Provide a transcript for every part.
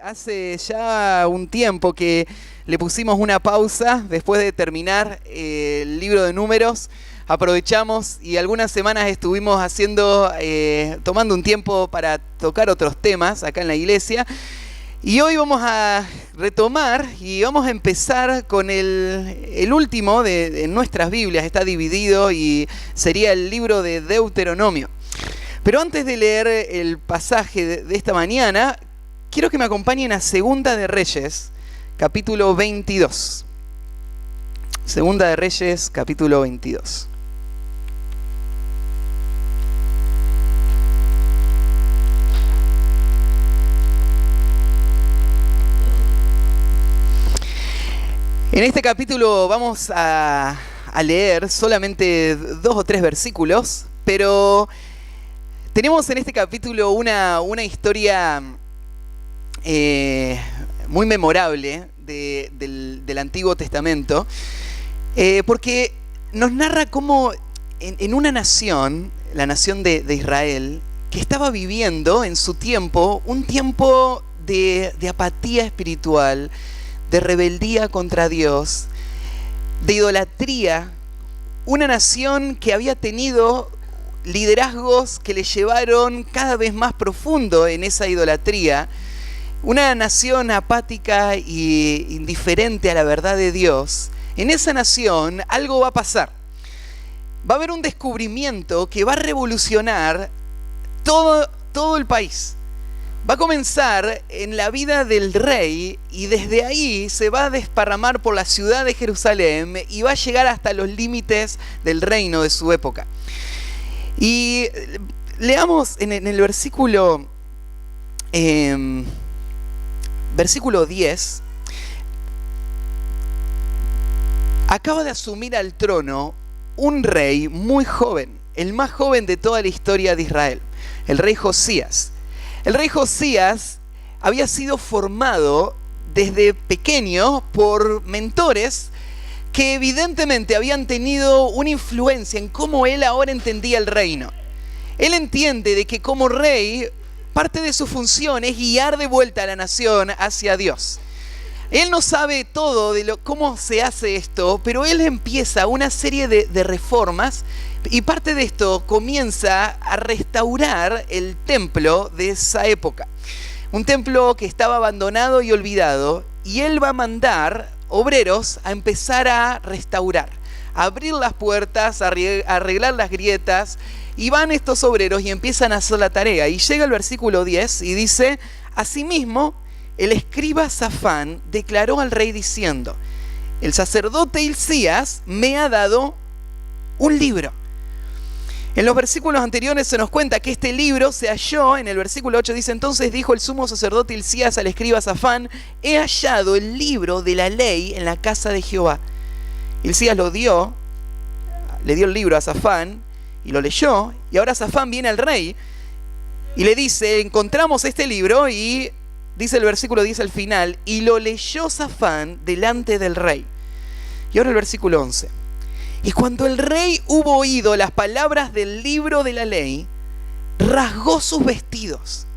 Hace ya un tiempo que le pusimos una pausa después de terminar el libro de Números. Aprovechamos y algunas semanas estuvimos tomando un tiempo para tocar otros temas acá en la iglesia. Y hoy vamos a retomar y vamos a empezar con el último de nuestras Biblias. Está dividido y sería el libro de Deuteronomio. Pero antes de leer el pasaje de esta mañana, quiero que me acompañen a Segunda de Reyes, capítulo 22. Segunda de Reyes, capítulo 22. En este capítulo vamos a leer solamente 2 o 3 versículos, pero tenemos en este capítulo una historia muy memorable del Antiguo Testamento, porque nos narra cómo en una nación, la nación de Israel, que estaba viviendo en su tiempo un tiempo de apatía espiritual, de rebeldía contra Dios, de idolatría, una nación que había tenido liderazgos que le llevaron cada vez más profundo en esa idolatría, una nación apática e indiferente a la verdad de Dios. En esa nación algo va a pasar. Va a haber un descubrimiento que va a revolucionar todo el país. Va a comenzar en la vida del rey y desde ahí se va a desparramar por la ciudad de Jerusalén y va a llegar hasta los límites del reino de su época. Y leamos en el versículo 10. Acaba de asumir al trono un rey muy joven, el más joven de toda la historia de Israel, el rey Josías. El rey Josías había sido formado desde pequeño por mentores que evidentemente habían tenido una influencia en cómo él ahora entendía el reino. Él entiende de que como rey, parte de su función es guiar de vuelta a la nación hacia Dios. Él no sabe todo de cómo se hace esto, pero él empieza una serie de reformas y parte de esto comienza a restaurar el templo de esa época. Un templo que estaba abandonado y olvidado, y él va a mandar obreros a empezar a restaurar, a abrir las puertas, a arreglar las grietas, y van estos obreros y empiezan a hacer la tarea. Y llega el versículo 10 y dice: asimismo, el escriba Safán declaró al rey diciendo: el sacerdote Hilcías me ha dado un libro. En los versículos anteriores se nos cuenta que este libro se halló, en el versículo 8 dice: entonces dijo el sumo sacerdote Hilcías al escriba Safán: he hallado el libro de la ley en la casa de Jehová. Hilcías le dio el libro a Safán y lo leyó, y ahora Safán viene al rey y le dice: encontramos este libro, y dice el versículo 10 al final: y lo leyó Safán delante del rey. Y ahora el versículo 11: y cuando el rey hubo oído las palabras del libro de la ley, rasgó sus vestidos.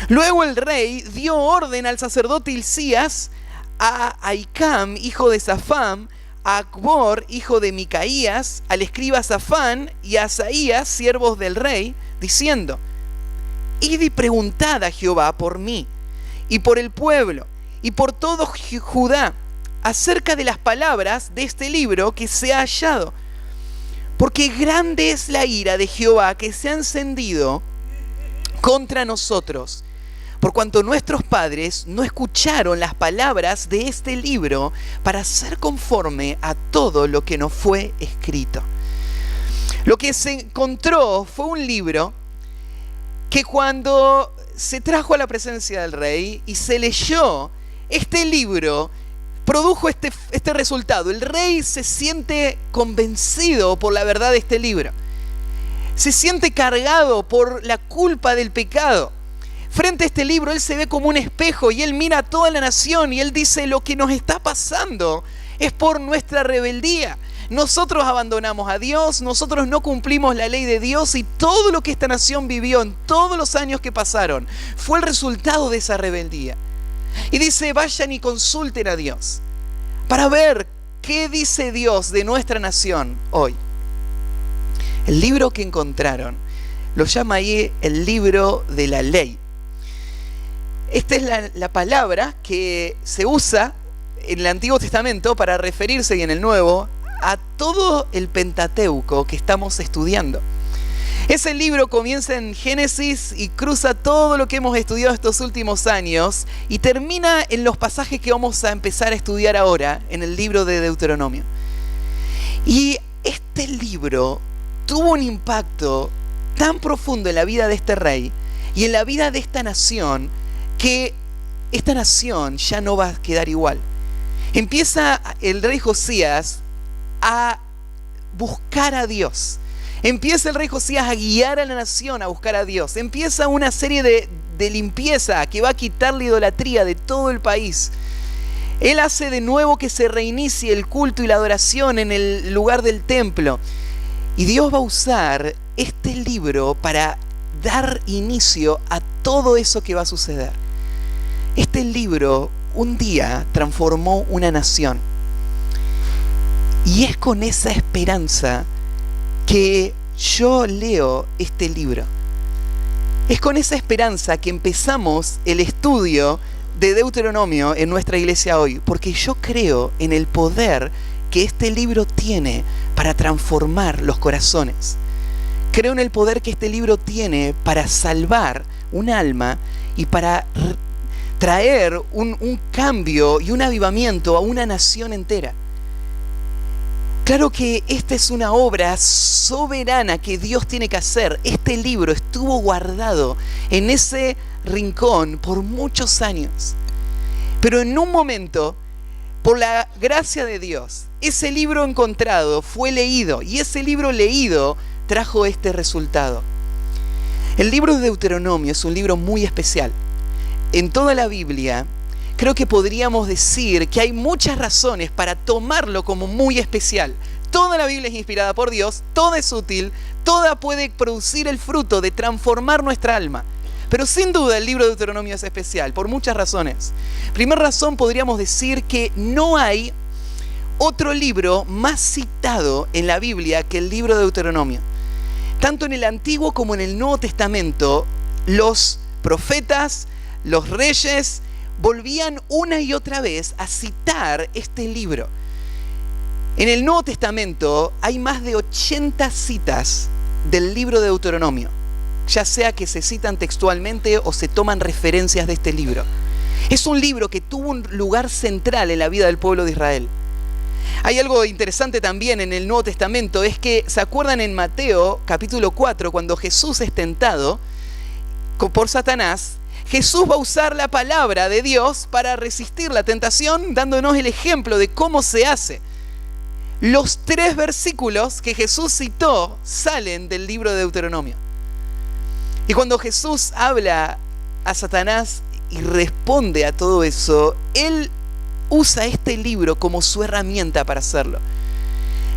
Luego el rey dio orden al sacerdote Hilcías, a Ahicam, hijo de Safán, a Acbor, hijo de Micaías, al escriba Safán y a Asaías, siervos del rey, diciendo: id y preguntad a Jehová por mí, y por el pueblo, y por todo Judá, acerca de las palabras de este libro que se ha hallado. Porque grande es la ira de Jehová que se ha encendido contra nosotros, por cuanto nuestros padres no escucharon las palabras de este libro para hacer conforme a todo lo que nos fue escrito. Lo que se encontró fue un libro que cuando se trajo a la presencia del rey y se leyó, este libro produjo este resultado. El rey se siente convencido por la verdad de este libro. Se siente cargado por la culpa del pecado. Frente a este libro, él se ve como un espejo y él mira a toda la nación y él dice: lo que nos está pasando es por nuestra rebeldía. nosotros abandonamos a Dios, nosotros no cumplimos la ley de Dios y todo lo que esta nación vivió en todos los años que pasaron fue el resultado de esa rebeldía. Y dice, vayan y consulten a Dios para ver qué dice Dios de nuestra nación hoy. El libro que encontraron lo llama ahí el libro de la ley. Esta es la palabra que se usa en el Antiguo Testamento para referirse, y en el Nuevo, a todo el Pentateuco que estamos estudiando. Ese libro comienza en Génesis y cruza todo lo que hemos estudiado estos últimos años y termina en los pasajes que vamos a empezar a estudiar ahora en el libro de Deuteronomio. Y este libro tuvo un impacto tan profundo en la vida de este rey y en la vida de esta nación, que esta nación ya no va a quedar igual. Empieza el rey Josías a buscar a Dios. Empieza el rey Josías a guiar a la nación a buscar a Dios. Empieza una serie de limpieza que va a quitar la idolatría de todo el país. Él hace de nuevo que se reinicie el culto y la adoración en el lugar del templo. Y Dios va a usar este libro para dar inicio a todo eso que va a suceder. Este libro un día transformó una nación. Y es con esa esperanza que yo leo este libro. Es con esa esperanza que empezamos el estudio de Deuteronomio en nuestra iglesia hoy, porque yo creo en el poder que este libro tiene para transformar los corazones. Creo en el poder que este libro tiene para salvar un alma y para traer un cambio y un avivamiento a una nación entera. Claro que esta es una obra soberana que Dios tiene que hacer. Este libro estuvo guardado en ese rincón por muchos años. Pero en un momento, por la gracia de Dios, ese libro encontrado fue leído, y ese libro leído trajo este resultado. El libro de Deuteronomio es un libro muy especial. En toda la Biblia, creo que podríamos decir que hay muchas razones para tomarlo como muy especial. Toda la Biblia es inspirada por Dios, toda es útil, toda puede producir el fruto de transformar nuestra alma. Pero sin duda el libro de Deuteronomio es especial, por muchas razones. Primera razón, podríamos decir que no hay otro libro más citado en la Biblia que el libro de Deuteronomio. Tanto en el Antiguo como en el Nuevo Testamento, los profetas, los reyes, volvían una y otra vez a citar este libro. En el Nuevo Testamento hay más de 80 citas del libro de Deuteronomio, ya sea que se citan textualmente o se toman referencias de este libro. Es un libro que tuvo un lugar central en la vida del pueblo de Israel. Hay algo interesante también en el Nuevo Testamento, es que, ¿se acuerdan en Mateo capítulo 4, cuando Jesús es tentado por Satanás? Jesús va a usar la palabra de Dios para resistir la tentación, dándonos el ejemplo de cómo se hace. Los 3 versículos que Jesús citó salen del libro de Deuteronomio. Y cuando Jesús habla a Satanás y responde a todo eso, Él usa este libro como su herramienta para hacerlo.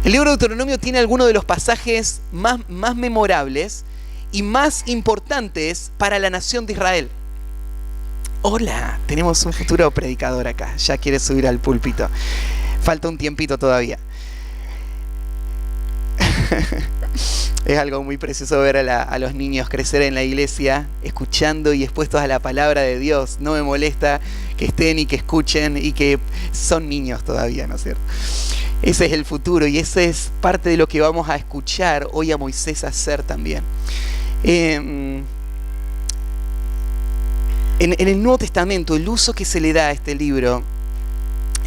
El libro de Deuteronomio tiene algunos de los pasajes más memorables y más importantes para la nación de Israel. Hola, tenemos un futuro predicador acá, ya quiere subir al púlpito. Falta un tiempito todavía. Es algo muy precioso ver a los niños crecer en la iglesia, escuchando y expuestos a la palabra de Dios. No me molesta que estén y que escuchen y que son niños todavía, ¿no es cierto? Ese es el futuro y ese es parte de lo que vamos a escuchar hoy a Moisés hacer también. En el Nuevo Testamento, el uso que se le da a este libro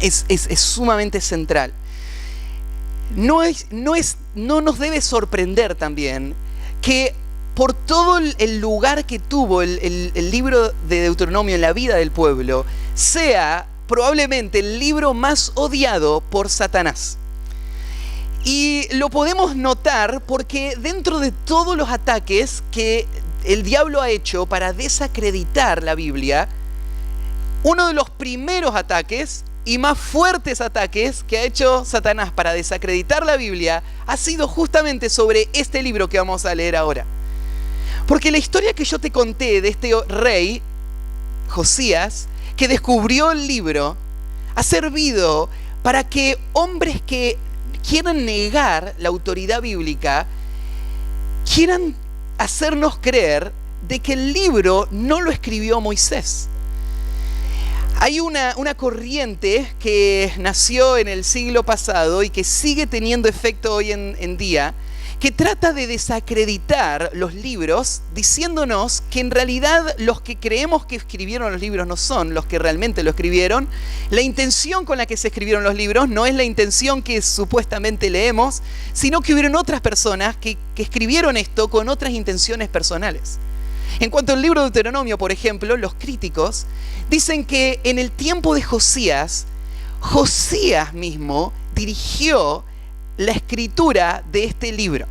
es sumamente central. No nos debe sorprender también que por todo el lugar que tuvo el libro de Deuteronomio en la vida del pueblo, sea probablemente el libro más odiado por Satanás. Y lo podemos notar porque dentro de todos los ataques que el diablo ha hecho para desacreditar la Biblia, uno de los primeros ataques, y más fuertes ataques que ha hecho Satanás para desacreditar la Biblia ha sido justamente sobre este libro que vamos a leer ahora. Porque la historia que yo te conté de este rey, Josías, que descubrió el libro, ha servido para que hombres que quieran negar la autoridad bíblica quieran hacernos creer de que el libro no lo escribió Moisés. Hay una corriente que nació en el siglo pasado y que sigue teniendo efecto hoy en día, que trata de desacreditar los libros diciéndonos que en realidad los que creemos que escribieron los libros no son los que realmente lo escribieron. La intención con la que se escribieron los libros no es la intención que supuestamente leemos, sino que hubieron otras personas que escribieron esto con otras intenciones personales. En cuanto al libro de Deuteronomio, por ejemplo, los críticos dicen que en el tiempo de Josías, Josías mismo dirigió la escritura de este libro.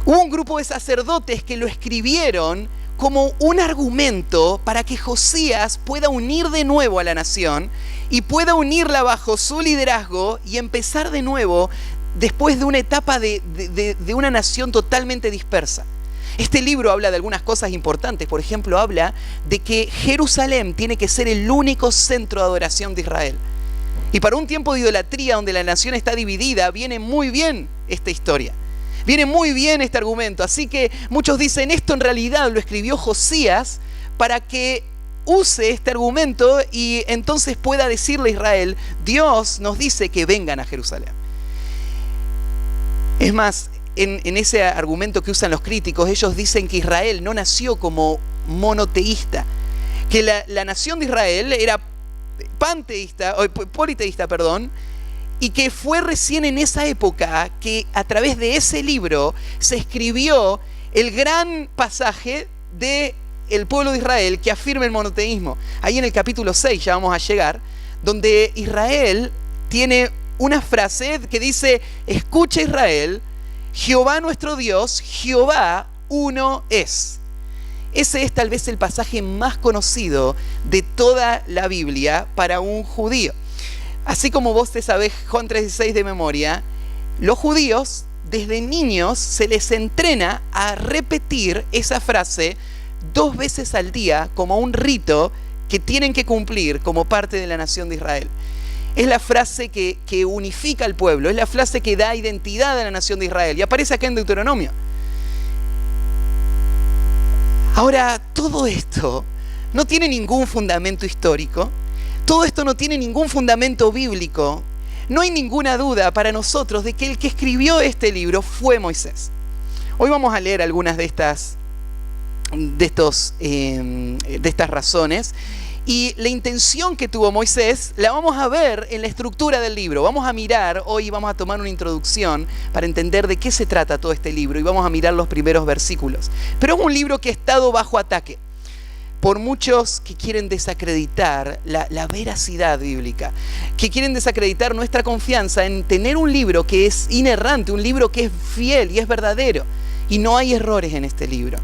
Hubo un grupo de sacerdotes que lo escribieron como un argumento para que Josías pueda unir de nuevo a la nación y pueda unirla bajo su liderazgo y empezar de nuevo después de una etapa de una nación totalmente dispersa. Este libro habla de algunas cosas importantes. Por ejemplo, habla de que Jerusalén tiene que ser el único centro de adoración de Israel. Y para un tiempo de idolatría donde la nación está dividida, viene muy bien esta historia. Viene muy bien este argumento. Así que muchos dicen, esto en realidad lo escribió Josías para que use este argumento y entonces pueda decirle a Israel, Dios nos dice que vengan a Jerusalén. Es más, en ese argumento que usan los críticos, ellos dicen que Israel no nació como monoteísta, que la nación de Israel era politeísta, y que fue recién en esa época que a través de ese libro se escribió el gran pasaje del pueblo de Israel que afirma el monoteísmo. Ahí en el capítulo 6 ya vamos a llegar, donde Israel tiene una frase que dice, escucha Israel, Jehová nuestro Dios, Jehová uno es. Ese es tal vez el pasaje más conocido de toda la Biblia para un judío. Así como vos te sabés Juan 3:16 de memoria, los judíos desde niños se les entrena a repetir esa frase 2 veces al día como un rito que tienen que cumplir como parte de la nación de Israel. Es la frase que unifica al pueblo, es la frase que da identidad a la nación de Israel y aparece acá en Deuteronomio. Ahora, todo esto no tiene ningún fundamento histórico, todo esto no tiene ningún fundamento bíblico. No hay ninguna duda para nosotros de que el que escribió este libro fue Moisés. Hoy vamos a leer algunas de estas razones. Y la intención que tuvo Moisés la vamos a ver en la estructura del libro. Vamos a mirar, hoy vamos a tomar una introducción para entender de qué se trata todo este libro y vamos a mirar los primeros versículos. Pero es un libro que ha estado bajo ataque por muchos que quieren desacreditar la veracidad bíblica, que quieren desacreditar nuestra confianza en tener un libro que es inerrante, un libro que es fiel y es verdadero. Y no hay errores en este libro.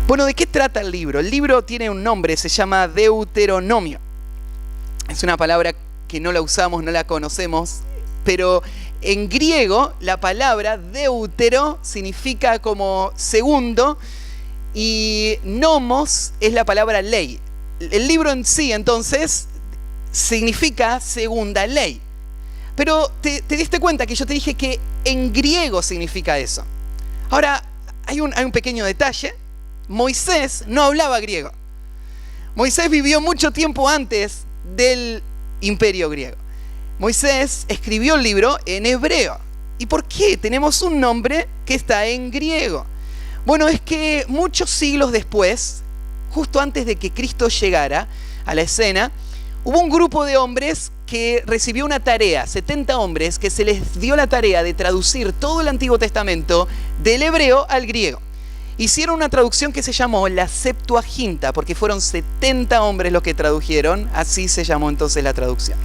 Bueno, ¿de qué trata el libro? El libro tiene un nombre, se llama Deuteronomio. Es una palabra que no la usamos, no la conocemos, pero en griego la palabra deutero significa como segundo y nomos es la palabra ley. El libro en sí, entonces, significa segunda ley. Pero te diste cuenta que yo te dije que en griego significa eso. Ahora, hay un pequeño detalle. Moisés no hablaba griego. Moisés vivió mucho tiempo antes del imperio griego. Moisés escribió el libro en hebreo. ¿Y por qué tenemos un nombre que está en griego? Bueno, es que muchos siglos después, justo antes de que Cristo llegara a la escena, hubo un grupo de hombres que recibió una tarea, 70 hombres, que se les dio la tarea de traducir todo el Antiguo Testamento del hebreo al griego. Hicieron una traducción que se llamó la Septuaginta, porque fueron 70 hombres los que tradujeron, así se llamó entonces la traducción.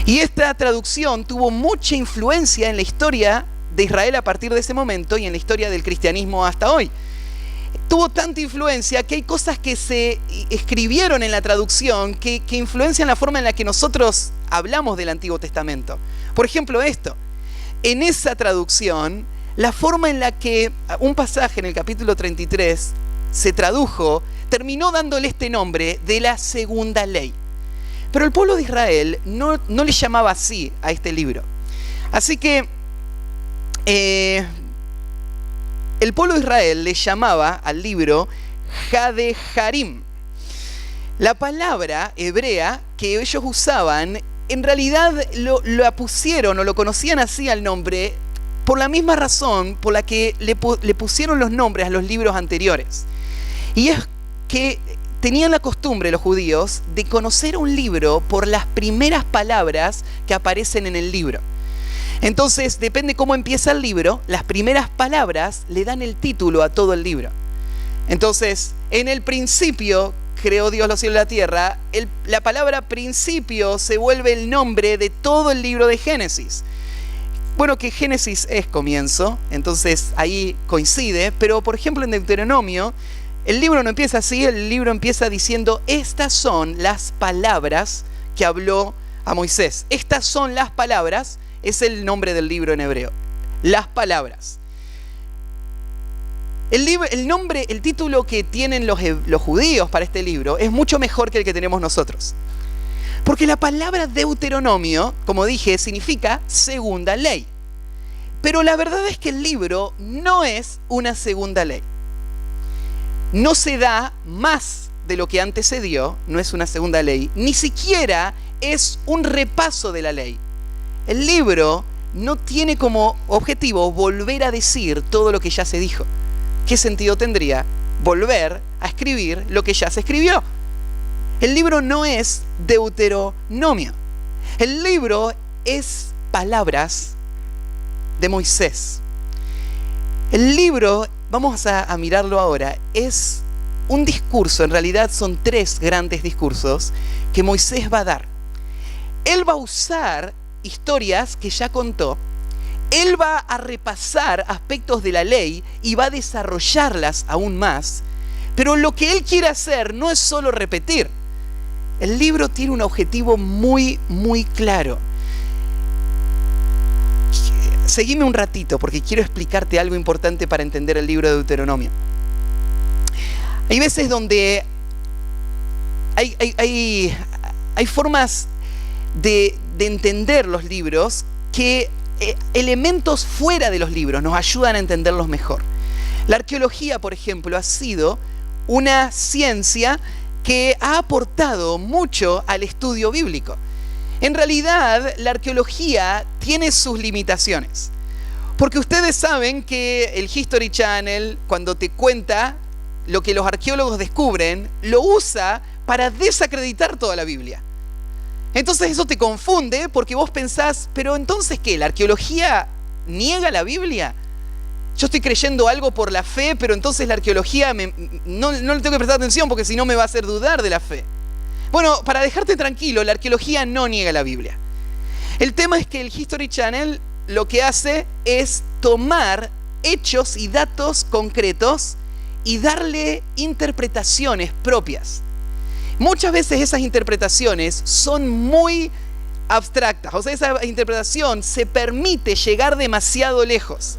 Y esta traducción tuvo mucha influencia en la historia de Israel a partir de ese momento y en la historia del cristianismo hasta hoy. tuvo tanta influencia que hay cosas que se escribieron en la traducción que influencian la forma en la que nosotros hablamos del Antiguo Testamento. Por ejemplo, esto. En esa traducción, la forma en la que un pasaje en el capítulo 33 se tradujo, terminó dándole este nombre de la segunda ley. Pero el pueblo de Israel no le llamaba así a este libro. Así que el pueblo de Israel le llamaba al libro Hadeharim. La palabra hebrea que ellos usaban, en realidad la pusieron o lo conocían así al nombre por la misma razón por la que le pusieron los nombres a los libros anteriores. Y es que tenían la costumbre los judíos de conocer un libro por las primeras palabras que aparecen en el libro. Entonces, depende cómo empieza el libro, las primeras palabras le dan el título a todo el libro. Entonces, en el principio creó Dios los cielos y la tierra, la palabra principio se vuelve el nombre de todo el libro de Génesis. Bueno, que Génesis es comienzo, entonces ahí coincide, pero por ejemplo en Deuteronomio, el libro no empieza así, el libro empieza diciendo, estas son las palabras que habló a Moisés. Estas son las palabras, es el nombre del libro en hebreo. Las palabras. El título que tienen los judíos para este libro es mucho mejor que el que tenemos nosotros. Porque la palabra Deuteronomio, como dije, significa segunda ley. Pero la verdad es que el libro no es una segunda ley. No se da más de lo que antes se dio, no es una segunda ley, ni siquiera es un repaso de la ley. El libro no tiene como objetivo volver a decir todo lo que ya se dijo. ¿Qué sentido tendría volver a escribir lo que ya se escribió? El libro no es Deuteronomio. El libro es palabras de Moisés. El libro, vamos a mirarlo ahora, es un discurso, en realidad son 3 grandes discursos que Moisés va a dar. Él va a usar historias que ya contó, él va a repasar aspectos de la ley y va a desarrollarlas aún más, pero lo que él quiere hacer no es solo repetir. El libro tiene un objetivo muy, muy claro. Seguime un ratito porque quiero explicarte algo importante para entender el libro de Deuteronomio. Hay veces donde hay formas de entender los libros que elementos fuera de los libros nos ayudan a entenderlos mejor. La arqueología, por ejemplo, ha sido una ciencia que ha aportado mucho al estudio bíblico. En realidad, la arqueología tiene sus limitaciones. Porque ustedes saben que el History Channel, cuando te cuenta lo que los arqueólogos descubren, lo usa para desacreditar toda la Biblia. Entonces eso te confunde porque vos pensás, pero entonces ¿qué? ¿La arqueología niega la Biblia? Yo estoy creyendo algo por la fe, pero entonces la arqueología no le tengo que prestar atención porque si no me va a hacer dudar de la fe. Bueno, para dejarte tranquilo, la arqueología no niega la Biblia. El tema es que el History Channel lo que hace es tomar hechos y datos concretos y darle interpretaciones propias. Muchas veces esas interpretaciones son muy abstractas, o sea, esa interpretación se permite llegar demasiado lejos.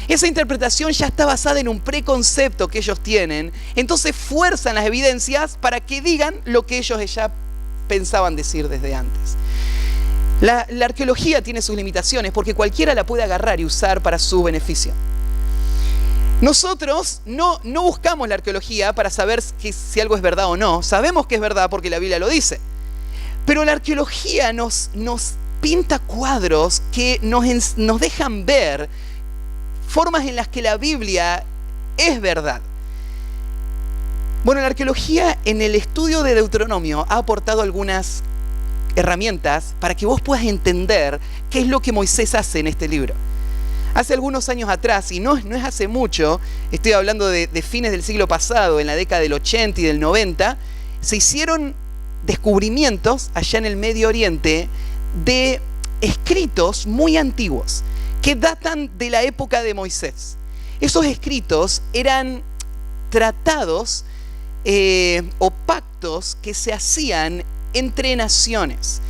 Esa interpretación ya está basada en un preconcepto que ellos tienen, entonces fuerzan las evidencias para que digan lo que ellos ya pensaban decir desde antes. La arqueología tiene sus limitaciones porque cualquiera la puede agarrar y usar para su beneficio. Nosotros no buscamos la arqueología para saber si algo es verdad o no. Sabemos que es verdad porque la Biblia lo dice. Pero la arqueología nos pinta cuadros que nos dejan ver formas en las que la Biblia es verdad. Bueno, la arqueología en el estudio de Deuteronomio ha aportado algunas herramientas para que vos puedas entender qué es lo que Moisés hace en este libro. Hace algunos años atrás, y no es hace mucho, estoy hablando de fines del siglo pasado, en la década del 80 y del 90, se hicieron descubrimientos allá en el Medio Oriente de escritos muy antiguos que datan de la época de Moisés. Esos escritos eran tratados o pactos que se hacían entre naciones.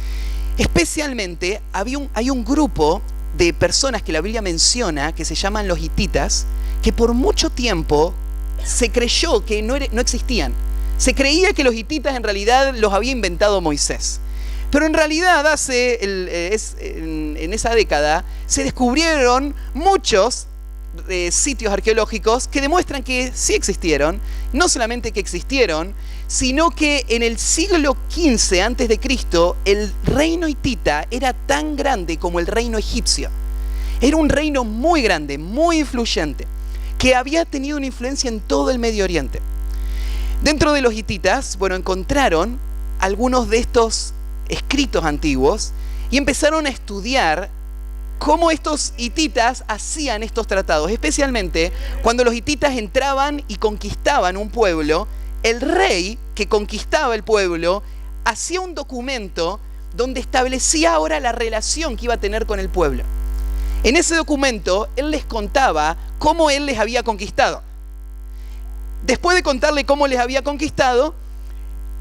Especialmente hay un grupo de personas que la Biblia menciona que se llaman los hititas, que por mucho tiempo se creyó que no existían. Se creía que los hititas en realidad los había inventado Moisés. Pero en realidad en esa década se descubrieron muchos sitios arqueológicos que demuestran que sí existieron. No solamente que existieron, sino que en el siglo XV a.C. el reino hitita era tan grande como el reino egipcio. Era un reino muy grande, muy influyente, que había tenido una influencia en todo el Medio Oriente. Dentro de los hititas, encontraron algunos de estos escritos antiguos y empezaron a estudiar cómo estos hititas hacían estos tratados. Especialmente cuando los hititas entraban y conquistaban un pueblo, el rey que conquistaba el pueblo hacía un documento donde establecía ahora la relación que iba a tener con el pueblo. En ese documento él les contaba cómo él les había conquistado. Después de contarle cómo les había conquistado,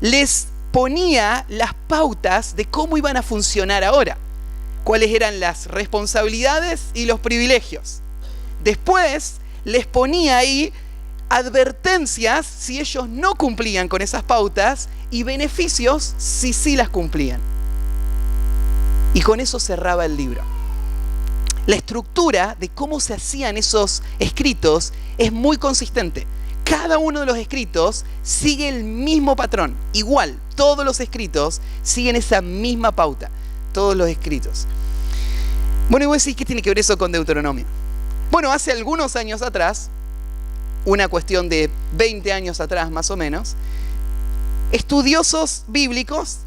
les ponía las pautas de cómo iban a funcionar ahora, cuáles eran las responsabilidades y los privilegios. Después les ponía ahí advertencias si ellos no cumplían con esas pautas y beneficios si sí las cumplían. Y con eso cerraba el libro. La estructura de cómo se hacían esos escritos es muy consistente. Cada uno de los escritos sigue el mismo patrón. Igual, todos los escritos siguen esa misma pauta. Todos los escritos. Y vos decís, ¿qué tiene que ver eso con Deuteronomio? Hace algunos años atrás, una cuestión de 20 años atrás más o menos, estudiosos bíblicos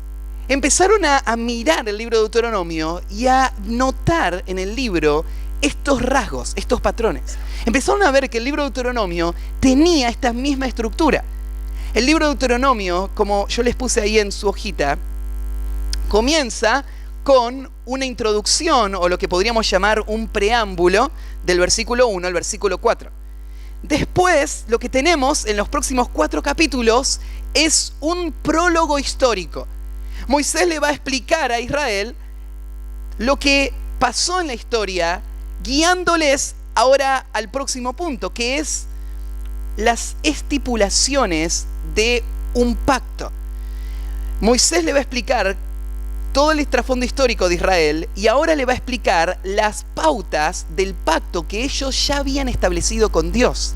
empezaron a mirar el libro de Deuteronomio y a notar en el libro estos rasgos, estos patrones. Empezaron a ver que el libro de Deuteronomio tenía esta misma estructura. El libro de Deuteronomio, como yo les puse ahí en su hojita, comienza con una introducción, o lo que podríamos llamar un preámbulo, del versículo 1 al versículo 4. Después, lo que tenemos en los próximos 4 capítulos es un prólogo histórico. Moisés le va a explicar a Israel lo que pasó en la historia, guiándoles ahora al próximo punto, que es las estipulaciones de un pacto. Moisés le va a explicar todo el trasfondo histórico de Israel y ahora le va a explicar las pautas del pacto que ellos ya habían establecido con Dios.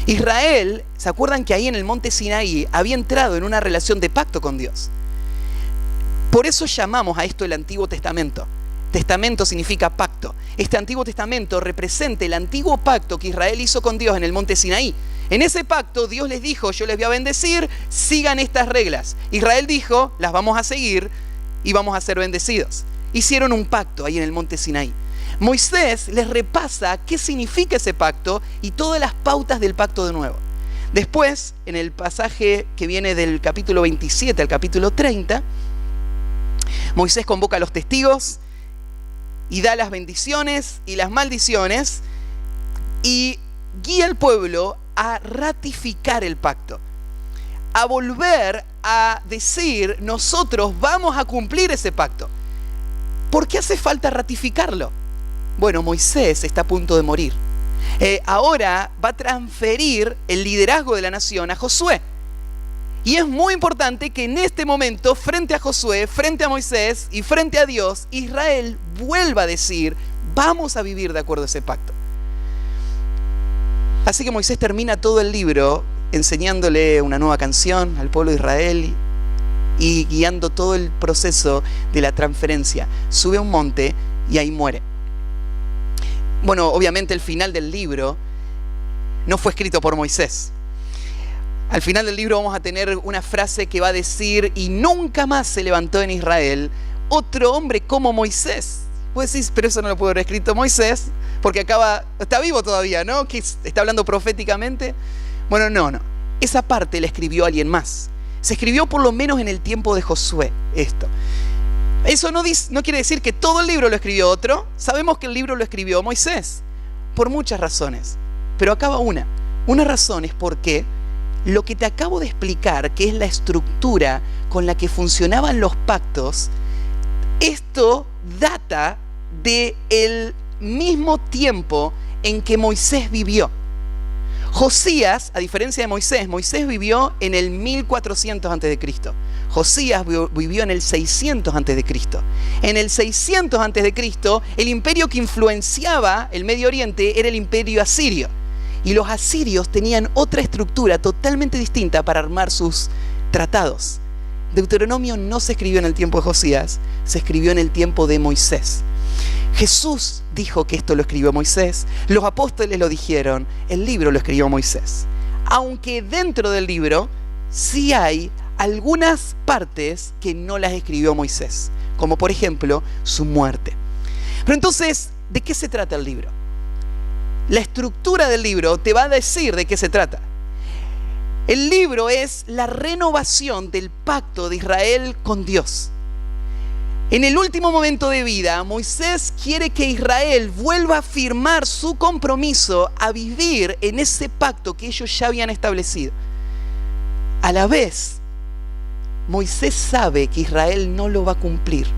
Israel, ¿se acuerdan que ahí en el monte Sinaí había entrado en una relación de pacto con Dios? Por eso llamamos a esto el Antiguo Testamento. Testamento significa pacto. Este Antiguo Testamento representa el antiguo pacto que Israel hizo con Dios en el monte Sinaí. En ese pacto Dios les dijo, yo les voy a bendecir, sigan estas reglas. Israel dijo, las vamos a seguir y vamos a ser bendecidos. Hicieron un pacto ahí en el monte Sinaí. Moisés les repasa qué significa ese pacto y todas las pautas del pacto de nuevo. Después, en el pasaje que viene del capítulo 27 al capítulo 30, Moisés convoca a los testigos y da las bendiciones y las maldiciones y guía al pueblo a ratificar el pacto, a volver a decir, nosotros vamos a cumplir ese pacto. ¿Por qué hace falta ratificarlo? Moisés está a punto de morir. Ahora va a transferir el liderazgo de la nación a Josué. Y es muy importante que en este momento, frente a Josué, frente a Moisés y frente a Dios, Israel vuelva a decir, vamos a vivir de acuerdo a ese pacto. Así que Moisés termina todo el libro enseñándole una nueva canción al pueblo de Israel y guiando todo el proceso de la transferencia. Sube a un monte y ahí muere. Obviamente el final del libro no fue escrito por Moisés. Al final del libro vamos a tener una frase que va a decir, y nunca más se levantó en Israel otro hombre como Moisés. Vos decís, pero eso no lo pudo haber escrito Moisés, porque está vivo todavía, ¿no? Que está hablando proféticamente. No. Esa parte la escribió alguien más. Se escribió por lo menos en el tiempo de Josué, esto. Eso no quiere decir que todo el libro lo escribió otro. Sabemos que el libro lo escribió Moisés, por muchas razones. Pero acá va una. Una razón es porque lo que te acabo de explicar, que es la estructura con la que funcionaban los pactos, esto data del mismo tiempo en que Moisés vivió. Josías, a diferencia de Moisés, Moisés vivió en el 1400 a.C. Josías vivió en el 600 a.C. En el 600 a.C., el imperio que influenciaba el Medio Oriente era el imperio asirio. Y los asirios tenían otra estructura totalmente distinta para armar sus tratados. Deuteronomio no se escribió en el tiempo de Josías, se escribió en el tiempo de Moisés. Jesús dijo que esto lo escribió Moisés, los apóstoles lo dijeron, el libro lo escribió Moisés. Aunque dentro del libro sí hay algunas partes que no las escribió Moisés, como por ejemplo su muerte. Pero entonces, ¿de qué se trata el libro? La estructura del libro te va a decir de qué se trata. El libro es la renovación del pacto de Israel con Dios. En el último momento de vida, Moisés quiere que Israel vuelva a firmar su compromiso a vivir en ese pacto que ellos ya habían establecido. A la vez, Moisés sabe que Israel no lo va a cumplir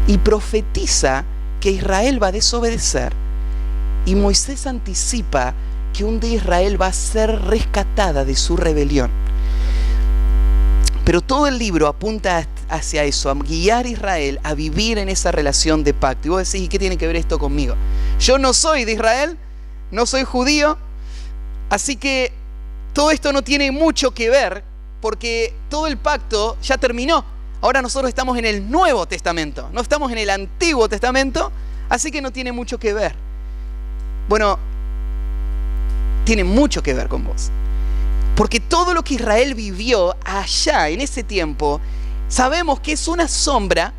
y profetiza que Israel va a desobedecer. Y Moisés anticipa que un día Israel va a ser rescatada de su rebelión. Pero todo el libro apunta hacia eso, a guiar a Israel a vivir en esa relación de pacto. Y vos decís, ¿y qué tiene que ver esto conmigo? Yo no soy de Israel, no soy judío, así que todo esto no tiene mucho que ver, porque todo el pacto ya terminó. Ahora nosotros estamos en el Nuevo Testamento, no estamos en el Antiguo Testamento, así que no tiene mucho que ver. Bueno, tiene mucho que ver con vos. Porque todo lo que Israel vivió allá, en ese tiempo, sabemos que es una sombra,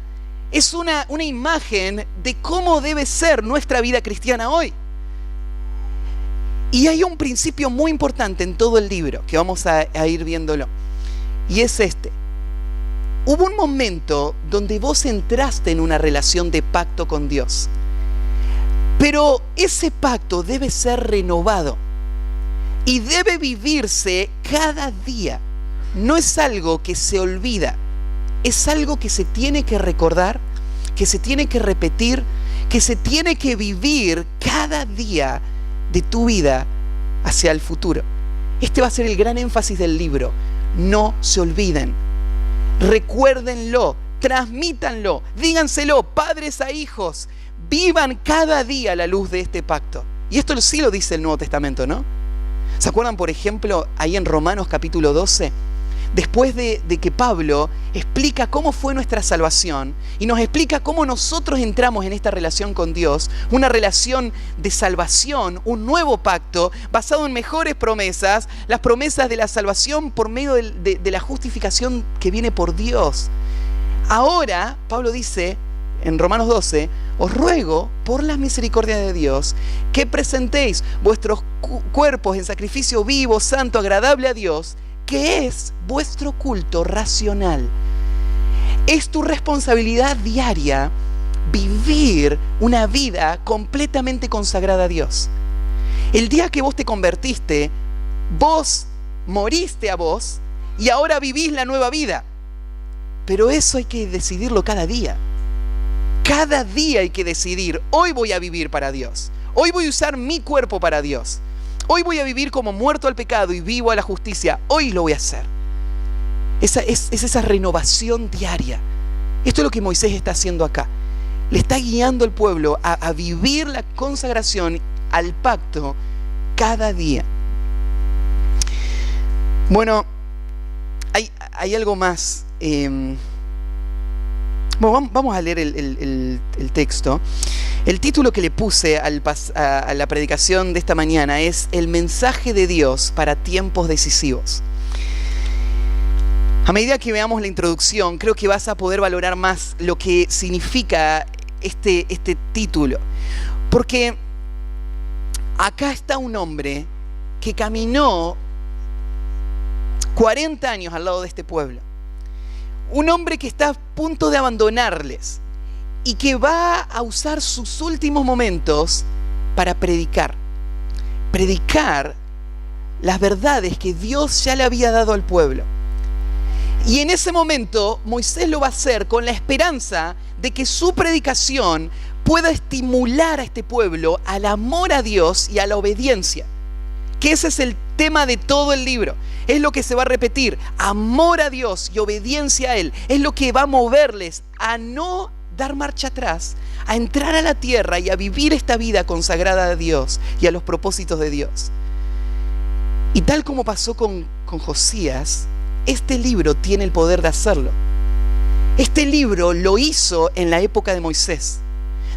es una imagen de cómo debe ser nuestra vida cristiana hoy. Y hay un principio muy importante en todo el libro, que vamos a ir viéndolo. Y es este. Hubo un momento donde vos entraste en una relación de pacto con Dios. Pero ese pacto debe ser renovado. Y debe vivirse cada día. No es algo que se olvida. Es algo que se tiene que recordar, que se tiene que repetir, que se tiene que vivir cada día de tu vida hacia el futuro. Este va a ser el gran énfasis del libro. No se olviden. Recuérdenlo, transmítanlo, díganselo, padres a hijos. Vivan cada día a la luz de este pacto. Y esto sí lo dice el Nuevo Testamento, ¿no? ¿Se acuerdan, por ejemplo, ahí en Romanos capítulo 12? Después de que Pablo explica cómo fue nuestra salvación y nos explica cómo nosotros entramos en esta relación con Dios, una relación de salvación, un nuevo pacto basado en mejores promesas, las promesas de la salvación por medio de la justificación que viene por Dios. Ahora, Pablo dice en Romanos 12, os ruego por la misericordia de Dios que presentéis vuestros cuerpos en sacrificio vivo, santo, agradable a Dios, que es vuestro culto racional. Es tu responsabilidad diaria vivir una vida completamente consagrada a Dios. El día que vos te convertiste, vos moriste a vos y ahora vivís la nueva vida. Pero eso hay que decidirlo cada día. Cada día hay que decidir, hoy voy a vivir para Dios. Hoy voy a usar mi cuerpo para Dios. Hoy voy a vivir como muerto al pecado y vivo a la justicia. Hoy lo voy a hacer. Es esa renovación diaria. Esto es lo que Moisés está haciendo acá. Le está guiando al pueblo a vivir la consagración al pacto cada día. Bueno, hay algo más. Bueno, vamos a leer el texto. El título que le puse a la predicación de esta mañana es El mensaje de Dios para tiempos decisivos. A medida que veamos la introducción, creo que vas a poder valorar más lo que significa este título. Porque acá está un hombre que caminó 40 años al lado de este pueblo. Un hombre que está a punto de abandonarles y que va a usar sus últimos momentos para predicar. Predicar las verdades que Dios ya le había dado al pueblo. Y en ese momento Moisés lo va a hacer con la esperanza de que su predicación pueda estimular a este pueblo al amor a Dios y a la obediencia. Que ese es el tema de todo el libro. Es lo que se va a repetir. Amor a Dios y obediencia a Él. Es lo que va a moverles a no dar marcha atrás, a entrar a la tierra y a vivir esta vida consagrada a Dios y a los propósitos de Dios. Y tal como pasó con Josías, este libro tiene el poder de hacerlo. Este libro lo hizo en la época de Moisés.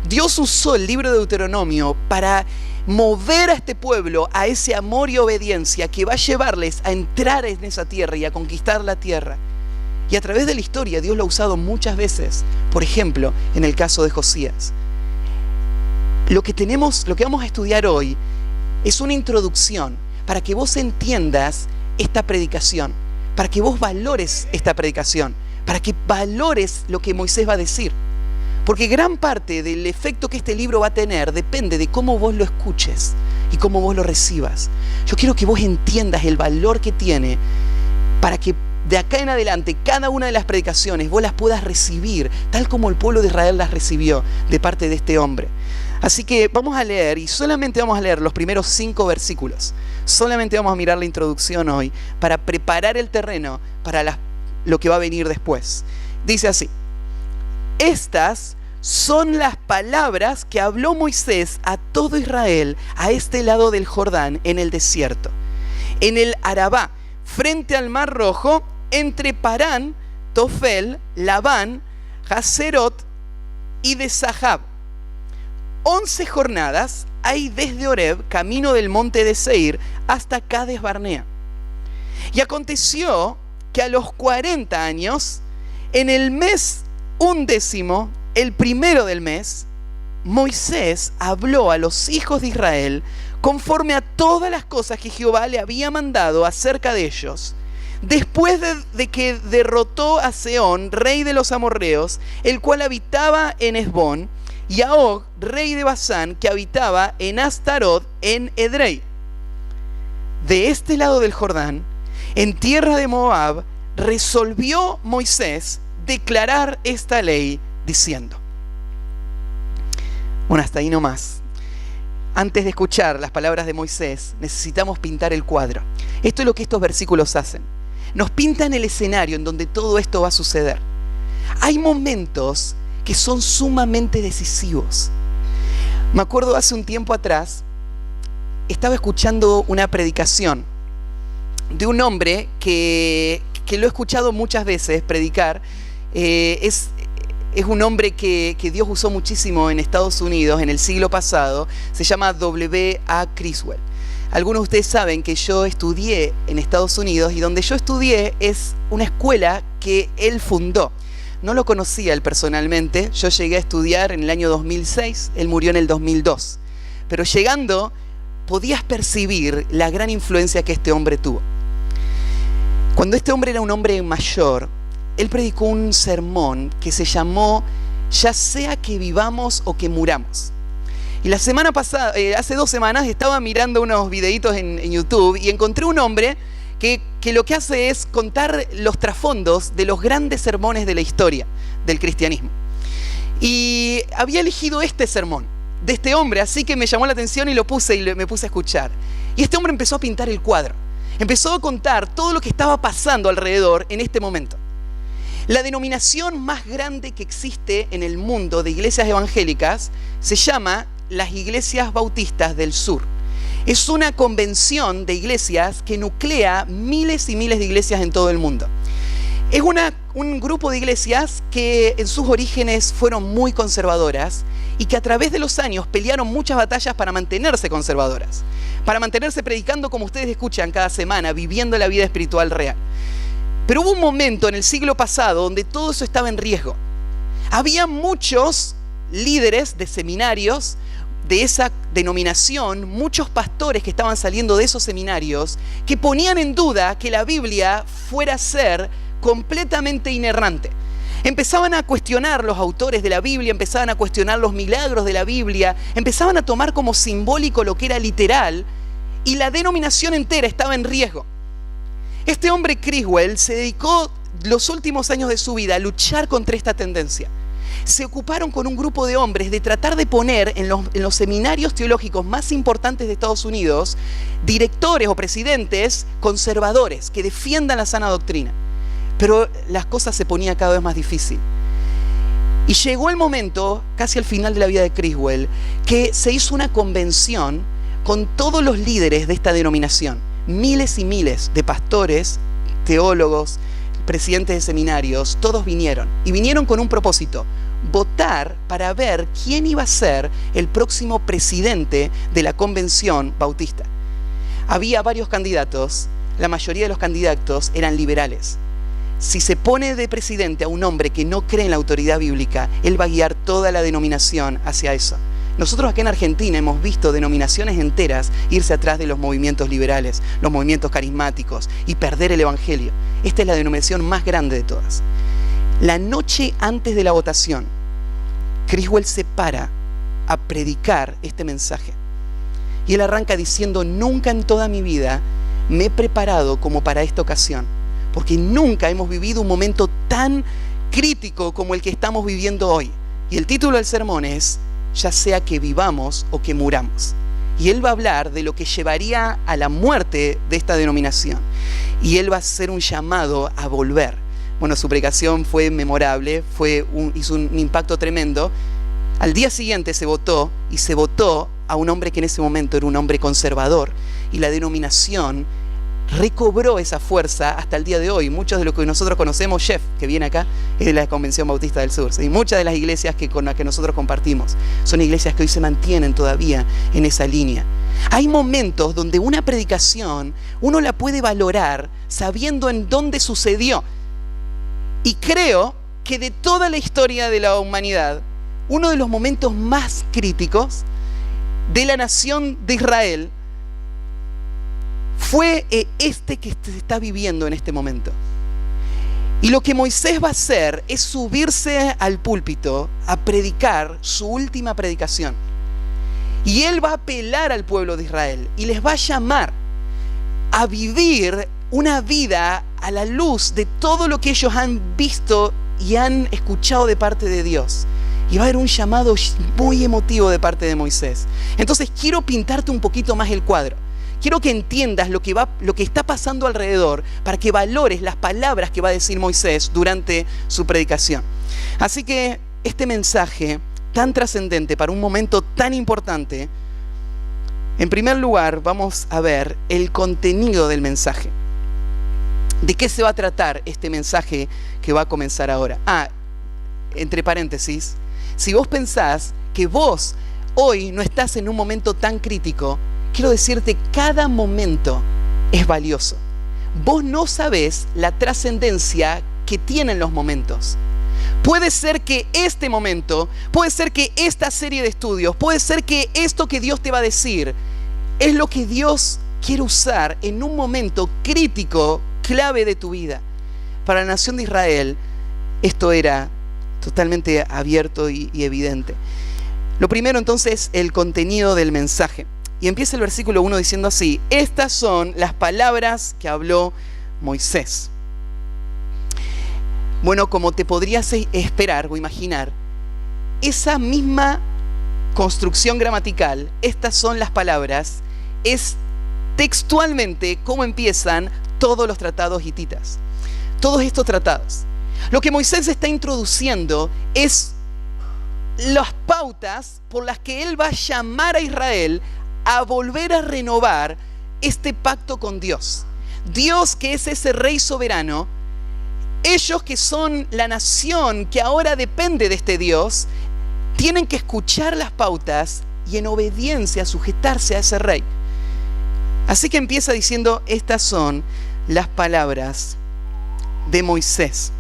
Dios usó el libro de Deuteronomio para mover a este pueblo a ese amor y obediencia que va a llevarles a entrar en esa tierra y a conquistar la tierra. Y a través de la historia Dios lo ha usado muchas veces. Por ejemplo, en el caso de Josías. Lo que vamos a estudiar hoy es una introducción para que vos entiendas esta predicación, para que vos valores esta predicación, para que valores lo que Moisés va a decir. Porque gran parte del efecto que este libro va a tener depende de cómo vos lo escuches y cómo vos lo recibas. Yo quiero que vos entiendas el valor que tiene para que de acá en adelante cada una de las predicaciones vos las puedas recibir tal como el pueblo de Israel las recibió de parte de este hombre. Así que vamos a leer, y solamente vamos a leer los primeros 5 versículos. Solamente vamos a mirar la introducción hoy para preparar el terreno para lo que va a venir después. Dice así: estas son las palabras que habló Moisés a todo Israel a este lado del Jordán en el desierto, en el Arabá, frente al Mar Rojo, entre Parán, Tofel, Labán, Haserot y de Sahab. 11 jornadas hay desde Horeb, camino del monte de Seir, hasta Cades Barnea. Y aconteció que a los 40 años, en el mes 11, el primero del mes, Moisés habló a los hijos de Israel conforme a todas las cosas que Jehová le había mandado acerca de ellos, después de que derrotó a Sehón, rey de los amorreos, el cual habitaba en Hesbón, y a Og, rey de Basán, que habitaba en Astarot, en Edrei. De este lado del Jordán, en tierra de Moab, resolvió Moisés declarar esta ley diciendo. Bueno, hasta ahí nomás. Antes de escuchar las palabras de Moisés, necesitamos pintar el cuadro. Esto es lo que estos versículos hacen. Nos pintan el escenario en donde todo esto va a suceder. Hay momentos que son sumamente decisivos. Me acuerdo hace un tiempo atrás, estaba escuchando una predicación de un hombre que lo he escuchado muchas veces predicar. Es un hombre que Dios usó muchísimo en Estados Unidos en el siglo pasado. Se llama W.A. Criswell. Algunos de ustedes saben que yo estudié en Estados Unidos, y donde yo estudié es una escuela que él fundó. No lo conocía él personalmente. Yo llegué a estudiar en el año 2006, él murió en el 2002. Pero llegando podías percibir la gran influencia que este hombre tuvo. Cuando este hombre era un hombre mayor, él predicó un sermón que se llamó Ya sea que vivamos o que muramos. Y la semana pasada, hace 2 semanas, estaba mirando unos videitos en YouTube y encontré un hombre que lo que hace es contar los trasfondos de los grandes sermones de la historia del cristianismo. Y había elegido este sermón de este hombre, así que me llamó la atención y lo puse y me puse a escuchar. Y este hombre empezó a pintar el cuadro. Empezó a contar todo lo que estaba pasando alrededor en este momento. La denominación más grande que existe en el mundo de iglesias evangélicas se llama las Iglesias Bautistas del Sur. Es una convención de iglesias que nuclea miles y miles de iglesias en todo el mundo. Es un grupo de iglesias que en sus orígenes fueron muy conservadoras y que a través de los años pelearon muchas batallas para mantenerse conservadoras, para mantenerse predicando como ustedes escuchan cada semana, viviendo la vida espiritual real. Pero hubo un momento en el siglo pasado donde todo eso estaba en riesgo. Había muchos líderes de seminarios de esa denominación, muchos pastores que estaban saliendo de esos seminarios, que ponían en duda que la Biblia fuera a ser completamente inerrante. Empezaban a cuestionar los autores de la Biblia, empezaban a cuestionar los milagros de la Biblia, empezaban a tomar como simbólico lo que era literal, y la denominación entera estaba en riesgo. Este hombre Criswell se dedicó los últimos años de su vida a luchar contra esta tendencia. Se ocuparon con un grupo de hombres de tratar de poner en los seminarios teológicos más importantes de Estados Unidos directores o presidentes conservadores que defiendan la sana doctrina. Pero las cosas se ponían cada vez más difíciles. Y llegó el momento, casi al final de la vida de Criswell, que se hizo una convención con todos los líderes de esta denominación. Miles y miles de pastores, teólogos, presidentes de seminarios, todos vinieron. Y vinieron con un propósito: votar para ver quién iba a ser el próximo presidente de la convención bautista. Había varios candidatos, la mayoría de los candidatos eran liberales. Si se pone de presidente a un hombre que no cree en la autoridad bíblica, él va a guiar toda la denominación hacia eso. Nosotros acá en Argentina hemos visto denominaciones enteras irse atrás de los movimientos liberales, los movimientos carismáticos, y perder el evangelio. Esta es la denominación más grande de todas. La noche antes de la votación, Criswell se para a predicar este mensaje. Y él arranca diciendo: nunca en toda mi vida me he preparado como para esta ocasión, porque nunca hemos vivido un momento tan crítico como el que estamos viviendo hoy. Y el título del sermón es: ya sea que vivamos o que muramos. Y él va a hablar de lo que llevaría a la muerte de esta denominación. Y él va a hacer un llamado a volver. Bueno, su predicación fue memorable, hizo un impacto tremendo. Al día siguiente se votó, y se votó a un hombre que en ese momento era un hombre conservador. Y la denominación recobró esa fuerza hasta el día de hoy. Muchos de lo que nosotros conocemos, Jeff, que viene acá, es de la Convención Bautista del Sur. Y muchas de las iglesias con las que nosotros compartimos son iglesias que hoy se mantienen todavía en esa línea. Hay momentos donde una predicación uno la puede valorar sabiendo en dónde sucedió. Y creo que de toda la historia de la humanidad, uno de los momentos más críticos de la nación de Israel fue este que se está viviendo en este momento. Y lo que Moisés va a hacer es subirse al púlpito a predicar su última predicación. Y él va a apelar al pueblo de Israel y les va a llamar a vivir una vida a la luz de todo lo que ellos han visto y han escuchado de parte de Dios. Y va a haber un llamado muy emotivo de parte de Moisés. Entonces quiero pintarte un poquito más el cuadro. Quiero que entiendas lo que está pasando alrededor para que valores las palabras que va a decir Moisés durante su predicación. Así que este mensaje tan trascendente para un momento tan importante, en primer lugar vamos a ver el contenido del mensaje. ¿De qué se va a tratar este mensaje que va a comenzar ahora? Entre paréntesis, si vos pensás que vos hoy no estás en un momento tan crítico, quiero decirte, cada momento es valioso. Vos no sabés la trascendencia que tienen los momentos. Puede ser que este momento, puede ser que esta serie de estudios, puede ser que esto que Dios te va a decir es lo que Dios quiere usar en un momento crítico, clave de tu vida. Para la nación de Israel, esto era totalmente abierto y evidente. Lo primero entonces, el contenido del mensaje. Y empieza el versículo 1 diciendo así: estas son las palabras que habló Moisés. Bueno, como te podrías esperar o imaginar, esa misma construcción gramatical, estas son las palabras, es textualmente cómo empiezan todos los tratados hititas. Todos estos tratados. Lo que Moisés está introduciendo es las pautas por las que él va a llamar a Israel a volver a renovar este pacto con Dios. Dios, que es ese rey soberano, ellos que son la nación que ahora depende de este Dios, tienen que escuchar las pautas y en obediencia sujetarse a ese rey. Así que empieza diciendo: estas son las palabras de Moisés.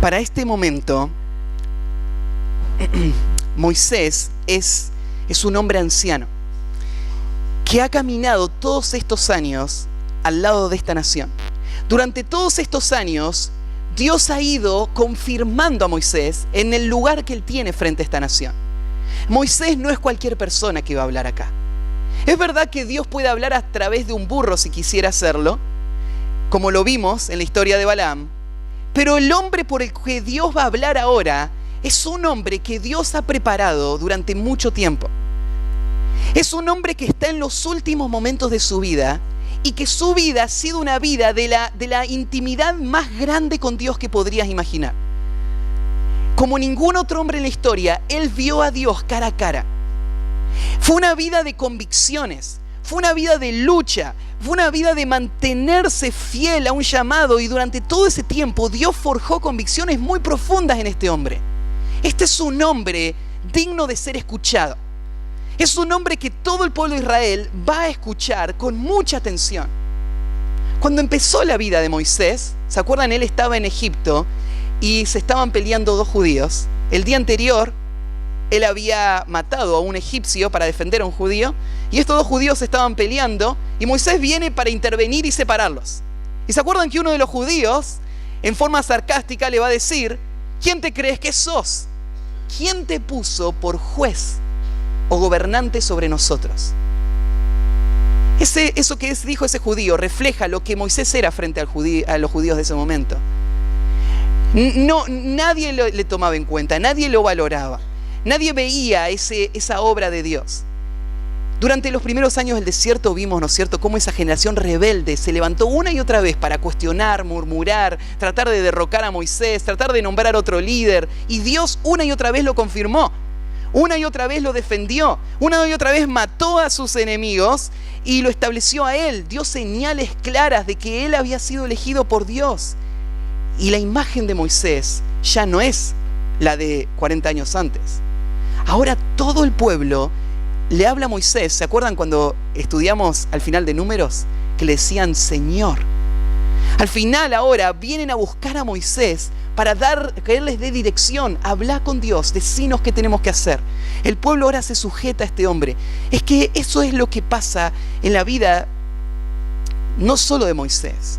Para este momento, Moisés es un hombre anciano que ha caminado todos estos años al lado de esta nación. Durante todos estos años, Dios ha ido confirmando a Moisés en el lugar que él tiene frente a esta nación. Moisés no es cualquier persona que va a hablar acá. Es verdad que Dios puede hablar a través de un burro si quisiera hacerlo, como lo vimos en la historia de Balaam, pero el hombre por el que Dios va a hablar ahora es un hombre que Dios ha preparado durante mucho tiempo. Es un hombre que está en los últimos momentos de su vida y que su vida ha sido una vida de la intimidad más grande con Dios que podrías imaginar. Como ningún otro hombre en la historia, él vio a Dios cara a cara. Fue una vida de convicciones, fue una vida de lucha, fue una vida de mantenerse fiel a un llamado, y durante todo ese tiempo Dios forjó convicciones muy profundas en este hombre. Este es un hombre digno de ser escuchado. Es un hombre que todo el pueblo de Israel va a escuchar con mucha atención. Cuando empezó la vida de Moisés, ¿se acuerdan? Él estaba en Egipto y se estaban peleando dos judíos. El día anterior, él había matado a un egipcio para defender a un judío, y estos dos judíos se estaban peleando, y Moisés viene para intervenir y separarlos. ¿Y se acuerdan que uno de los judíos, en forma sarcástica, le va a decir: ¿quién te crees que sos? ¿Quién te puso por juez o gobernante sobre nosotros? Eso que dijo ese judío refleja lo que Moisés era frente a los judíos de ese momento. No, nadie le tomaba en cuenta, nadie lo valoraba, nadie veía esa obra de Dios. Durante los primeros años del desierto vimos, ¿no es cierto?, cómo esa generación rebelde se levantó una y otra vez para cuestionar, murmurar, tratar de derrocar a Moisés, tratar de nombrar otro líder, y Dios una y otra vez lo confirmó. Una y otra vez lo defendió, una y otra vez mató a sus enemigos y lo estableció a él. Dio señales claras de que él había sido elegido por Dios. Y la imagen de Moisés ya no es la de 40 años antes. Ahora todo el pueblo le habla a Moisés. ¿Se acuerdan cuando estudiamos al final de Números? Que le decían Señor. Al final ahora vienen a buscar a Moisés para que él les dé dirección. Habla con Dios, decinos qué tenemos que hacer. El pueblo ahora se sujeta a este hombre. Es que eso es lo que pasa en la vida, no solo de Moisés.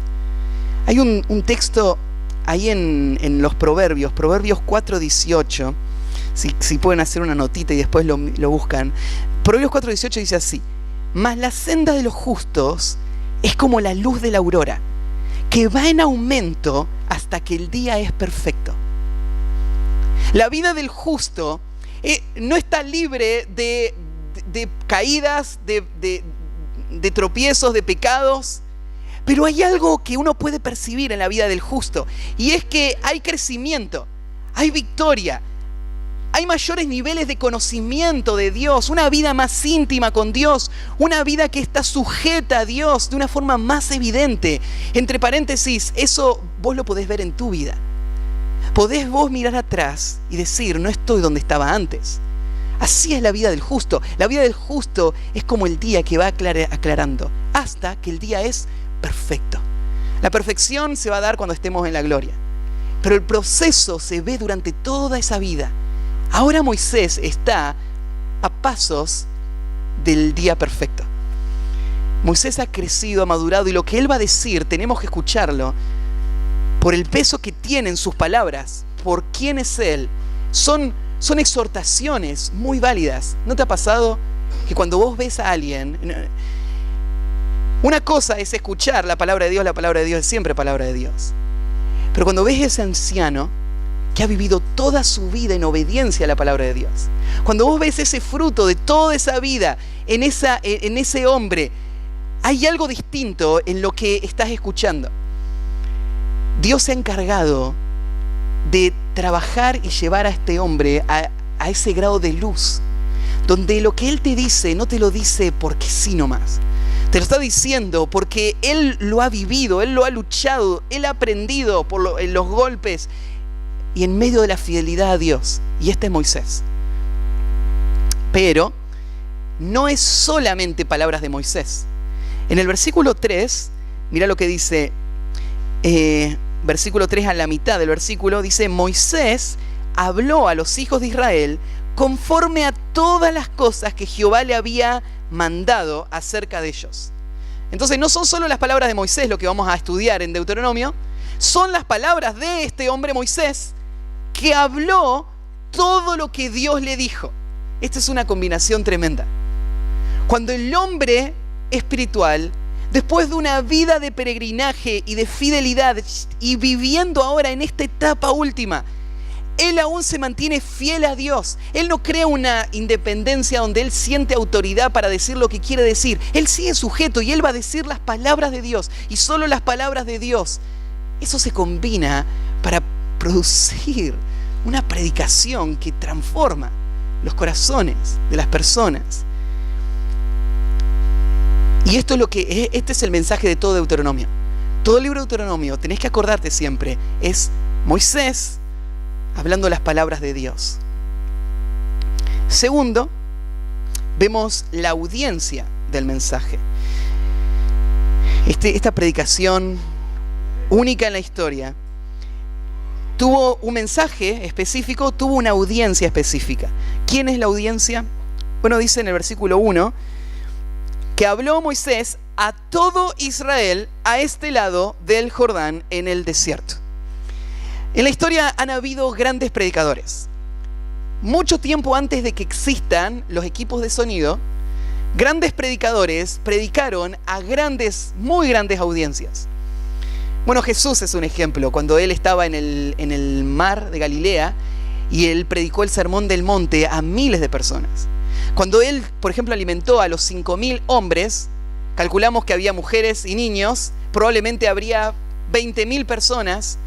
Hay un texto ahí en los Proverbios 4:18. Si pueden hacer una notita y después lo buscan. Proverbios 4:18 dice así: mas la senda de los justos es como la luz de la aurora, que va en aumento hasta que el día es perfecto. La vida del justo no está libre de caídas, de tropiezos, de pecados, pero hay algo que uno puede percibir en la vida del justo, y es que hay crecimiento, hay victoria, hay mayores niveles de conocimiento de Dios, una vida más íntima con Dios, una vida que está sujeta a Dios de una forma más evidente. Entre paréntesis, eso vos lo podés ver en tu vida. Podés vos mirar atrás y decir: no estoy donde estaba antes. Así es la vida del justo. La vida del justo es como el día que va aclarando hasta que el día es perfecto. La perfección se va a dar cuando estemos en la gloria, pero el proceso se ve durante toda esa vida. Ahora Moisés está a pasos del día perfecto. Moisés ha crecido, ha madurado, y lo que él va a decir tenemos que escucharlo por el peso que tienen sus palabras, por quién es él. Son exhortaciones muy válidas. ¿No te ha pasado que cuando vos ves a alguien, una cosa es escuchar la palabra de Dios es siempre palabra de Dios, pero cuando ves a ese anciano que ha vivido toda su vida en obediencia a la palabra de Dios, cuando vos ves ese fruto de toda esa vida en ese hombre, hay algo distinto en lo que estás escuchando. Dios se ha encargado de trabajar y llevar a este hombre a ese grado de luz, donde lo que él te dice no te lo dice porque sí nomás. Te lo está diciendo porque él lo ha vivido, él lo ha luchado, él ha aprendido en los golpes y en medio de la fidelidad a Dios. Y este es Moisés. Pero no es solamente palabras de Moisés. En el versículo 3, mira lo que dice, versículo 3, a la mitad del versículo, dice: Moisés habló a los hijos de Israel conforme a todas las cosas que Jehová le había mandado acerca de ellos. Entonces no son solo las palabras de Moisés lo que vamos a estudiar en Deuteronomio, son las palabras de este hombre Moisés, que habló todo lo que Dios le dijo. esta es una combinación tremenda. Cuando el hombre espiritual, después de una vida de peregrinaje y de fidelidad y viviendo ahora en esta etapa última, él aún se mantiene fiel a Dios. Él no crea una independencia donde él siente autoridad para decir lo que quiere decir. Él sigue sujeto y él va a decir las palabras de Dios y solo las palabras de Dios. Eso se combina para producir una predicación que transforma los corazones de las personas. Y esto es este es el mensaje de todo Deuteronomio. Todo el libro de Deuteronomio, tenés que acordarte siempre, es Moisés hablando las palabras de Dios. Segundo, vemos la audiencia del mensaje. Esta predicación única en la historia tuvo un mensaje específico, tuvo una audiencia específica. ¿Quién es la audiencia? Bueno, dice en el versículo 1 que habló Moisés a todo Israel a este lado del Jordán en el desierto. En la historia han habido grandes predicadores. Mucho tiempo antes de que existan los equipos de sonido, grandes predicadores predicaron a muy grandes audiencias. Bueno, Jesús es un ejemplo. Cuando él estaba en el mar de Galilea y él predicó el sermón del monte a miles de personas. Cuando él, por ejemplo, alimentó a los 5.000 hombres, calculamos que había mujeres y niños, probablemente habría 20.000 personas,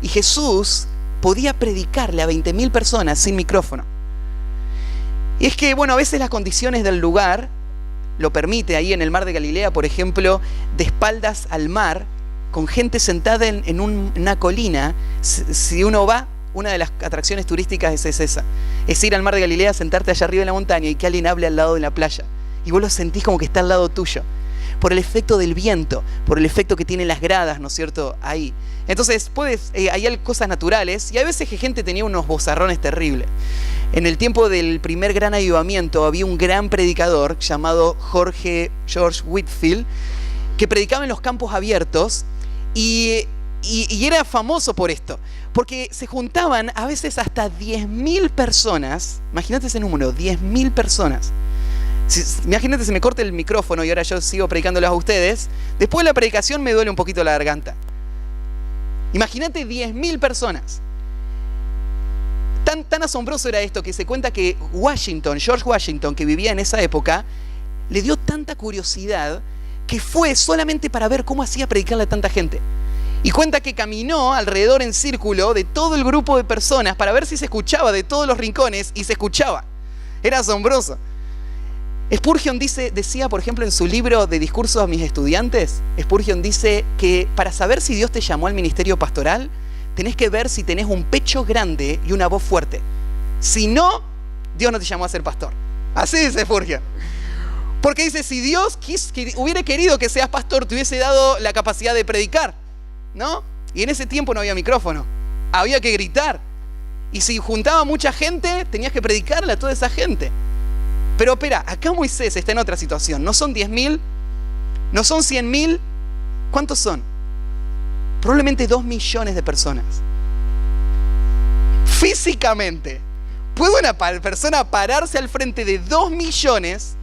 y Jesús podía predicarle a 20.000 personas sin micrófono. Y es que, bueno, a veces las condiciones del lugar lo permite. Ahí en el mar de Galilea, por ejemplo, de espaldas al mar, con gente sentada en una colina. Si uno va, una de las atracciones turísticas es esa. Es ir al mar de Galilea, sentarte allá arriba en la montaña y que alguien hable al lado de la playa. Y vos lo sentís como que está al lado tuyo. Por el efecto del viento, por el efecto que tienen las gradas, ¿no es cierto? Ahí. Entonces, hay cosas naturales y a veces que gente tenía unos vozarrones terribles. En el tiempo del primer gran avivamiento había un gran predicador llamado George Whitefield que predicaba en los campos abiertos y era famoso por esto, porque se juntaban a veces hasta 10.000 personas. Imagínate ese número, 10.000 personas. Imagínate, se me corta el micrófono y ahora yo sigo predicándolos a ustedes. Después de la predicación me duele un poquito la garganta. Imagínate 10.000 personas. Tan asombroso era esto que se cuenta que George Washington, que vivía en esa época, le dio tanta curiosidad que fue solamente para ver cómo hacía predicarle a tanta gente. Y cuenta que caminó alrededor en círculo de todo el grupo de personas para ver si se escuchaba de todos los rincones, y se escuchaba. Era asombroso. Spurgeon decía, por ejemplo, en su libro de discursos a mis estudiantes, Spurgeon dice que para saber si Dios te llamó al ministerio pastoral, tenés que ver si tenés un pecho grande y una voz fuerte. Si no, Dios no te llamó a ser pastor. Así dice Spurgeon. Porque dice, si Dios hubiera querido que seas pastor, te hubiese dado la capacidad de predicar, ¿no? Y en ese tiempo no había micrófono, había que gritar. Y si juntaba mucha gente, tenías que predicarle a toda esa gente. Pero espera, acá Moisés está en otra situación. No son 10.000, no son 100.000. ¿Cuántos son? Probablemente 2 millones de personas. Físicamente, ¿puede una persona pararse al frente de 2 millones,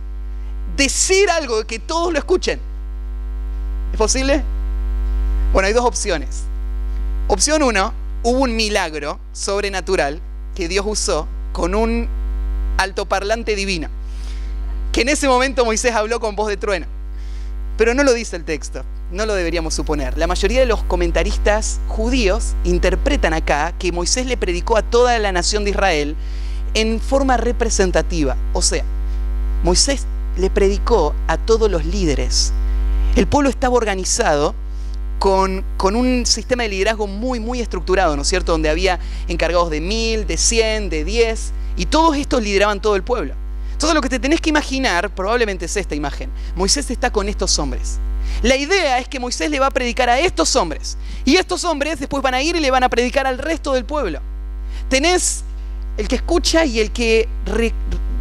decir algo que todos lo escuchen? ¿Es posible? Bueno, hay dos opciones. Opción 1, hubo un milagro sobrenatural que Dios usó con un altoparlante divino, que en ese momento Moisés habló con voz de trueno. Pero no lo dice el texto, no lo deberíamos suponer. La mayoría de los comentaristas judíos interpretan acá que Moisés le predicó a toda la nación de Israel en forma representativa. O sea, Moisés le predicó a todos los líderes. El pueblo estaba organizado con un sistema de liderazgo muy, muy estructurado, ¿no es cierto? Donde había encargados de 1.000, de 100, de 10, y todos estos lideraban todo el pueblo. Entonces lo que te tenés que imaginar probablemente es esta imagen. Moisés está con estos hombres. La idea es que Moisés le va a predicar a estos hombres, y estos hombres después van a ir y le van a predicar al resto del pueblo. Tenés el que escucha y el que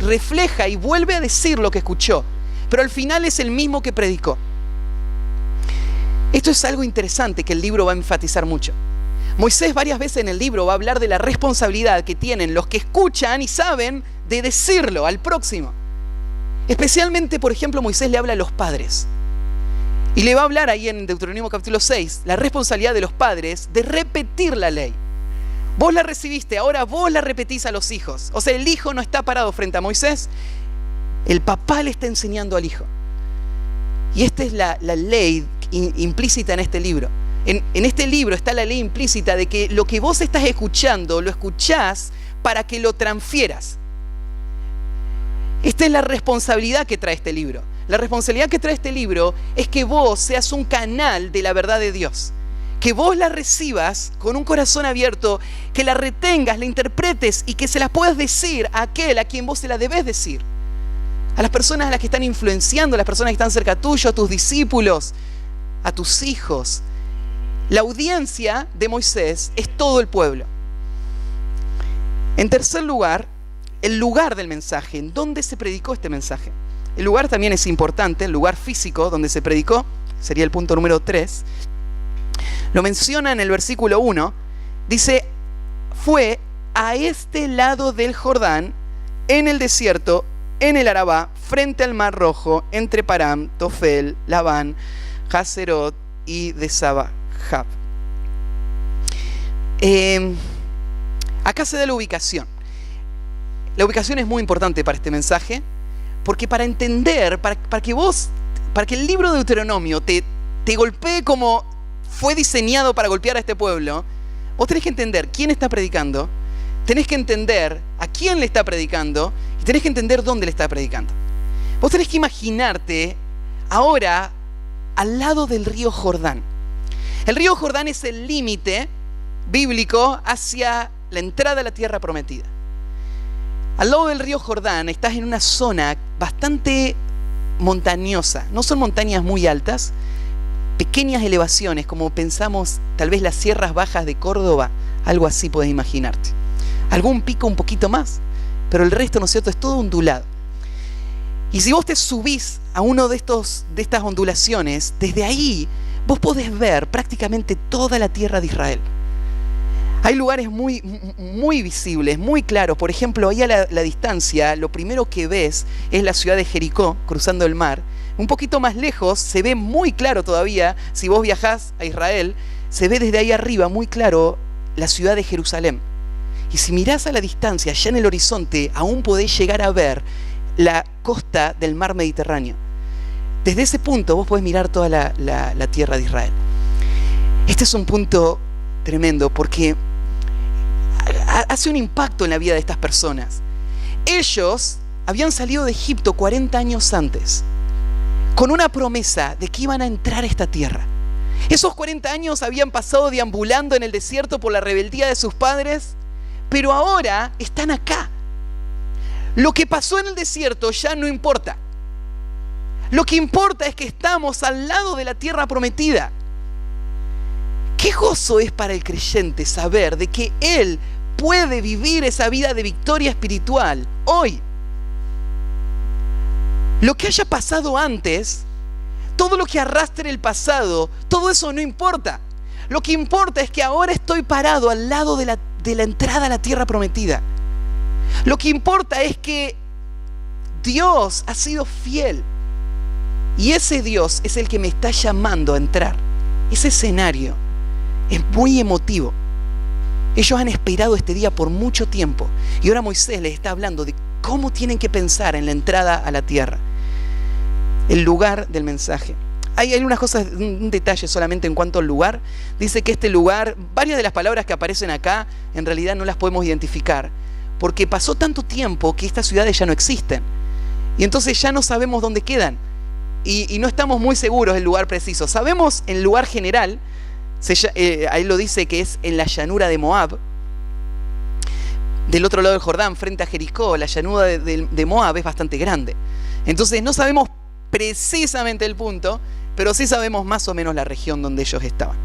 refleja y vuelve a decir lo que escuchó, pero al final es el mismo que predicó. Esto es algo interesante que el libro va a enfatizar mucho. Moisés varias veces en el libro va a hablar de la responsabilidad que tienen los que escuchan y saben de decirlo al próximo. Especialmente, por ejemplo, Moisés le habla a los padres. Y le va a hablar ahí en Deuteronomio capítulo 6, la responsabilidad de los padres de repetir la ley. Vos la recibiste, ahora vos la repetís a los hijos. O sea, el hijo no está parado frente a Moisés, el papá le está enseñando al hijo. Y esta es la ley implícita en este libro. En este libro está la ley implícita de que lo que vos estás escuchando, lo escuchás para que lo transfieras. Esta es la responsabilidad que trae este libro. La responsabilidad que trae este libro es que vos seas un canal de la verdad de Dios. Que vos la recibas con un corazón abierto, que la retengas, la interpretes y que se la puedas decir a aquel a quien vos se la debes decir. A las personas a las que están influenciando, a las personas que están cerca tuyo, a tus discípulos, a tus hijos. La audiencia de Moisés es todo el pueblo. En tercer lugar, el lugar del mensaje. ¿En dónde se predicó este mensaje? El lugar también es importante, el lugar físico donde se predicó, sería el punto número 3. Lo menciona en el versículo 1, dice, fue a este lado del Jordán, en el desierto, en el Arabá, frente al Mar Rojo, entre Param, Tofel, Labán, Hazerot y de Sabahab. Acá se da la ubicación. La ubicación es muy importante para este mensaje, porque para entender, para que el libro de Deuteronomio te golpee como fue diseñado para golpear a este pueblo, vos tenés que entender quién está predicando, tenés que entender a quién le está predicando y tenés que entender dónde le está predicando. Vos tenés que imaginarte ahora al lado del río Jordán. El río Jordán es el límite bíblico hacia la entrada a la tierra prometida. Al lado del río Jordán estás en una zona bastante montañosa. No son montañas muy altas, pequeñas elevaciones, como pensamos tal vez las sierras bajas de Córdoba, algo así puedes imaginarte. Algún pico un poquito más, pero el resto, ¿no es cierto?, es todo ondulado. Y si vos te subís a uno de estas ondulaciones, desde ahí vos podés ver prácticamente toda la tierra de Israel. Hay lugares muy, muy visibles, muy claros. Por ejemplo, ahí a la distancia, lo primero que ves es la ciudad de Jericó, cruzando el mar. Un poquito más lejos, se ve muy claro todavía, si vos viajás a Israel, se ve desde ahí arriba muy claro la ciudad de Jerusalén. Y si mirás a la distancia, allá en el horizonte, aún podés llegar a ver la costa del mar Mediterráneo. Desde ese punto vos podés mirar toda la tierra de Israel. Este es un punto tremendo porque hace un impacto en la vida de estas personas. Ellos habían salido de Egipto 40 años antes, con una promesa de que iban a entrar a esta tierra. Esos 40 años habían pasado deambulando en el desierto por la rebeldía de sus padres, pero ahora están acá. Lo que pasó en el desierto ya no importa. Lo que importa es que estamos al lado de la tierra prometida. Qué gozo es para el creyente saber de que él puede vivir esa vida de victoria espiritual hoy. Lo que haya pasado antes, todo lo que arrastre el pasado, todo eso no importa. Lo que importa es que ahora estoy parado al lado de la entrada a la tierra prometida. Lo que importa es que Dios ha sido fiel. Y ese Dios es el que me está llamando a entrar. Ese escenario es muy emotivo. Ellos han esperado este día por mucho tiempo. Y ahora Moisés les está hablando de cómo tienen que pensar en la entrada a la tierra. El lugar del mensaje. Hay unas cosas, un detalle solamente en cuanto al lugar. Dice que este lugar, varias de las palabras que aparecen acá, en realidad no las podemos identificar. Porque pasó tanto tiempo que estas ciudades ya no existen. Y entonces ya no sabemos dónde quedan. Y no estamos muy seguros del lugar preciso. Sabemos el lugar general, ahí lo dice que es en la llanura de Moab, del otro lado del Jordán, frente a Jericó. La llanura de Moab es bastante grande. Entonces no sabemos precisamente el punto, pero sí sabemos más o menos la región donde ellos estaban,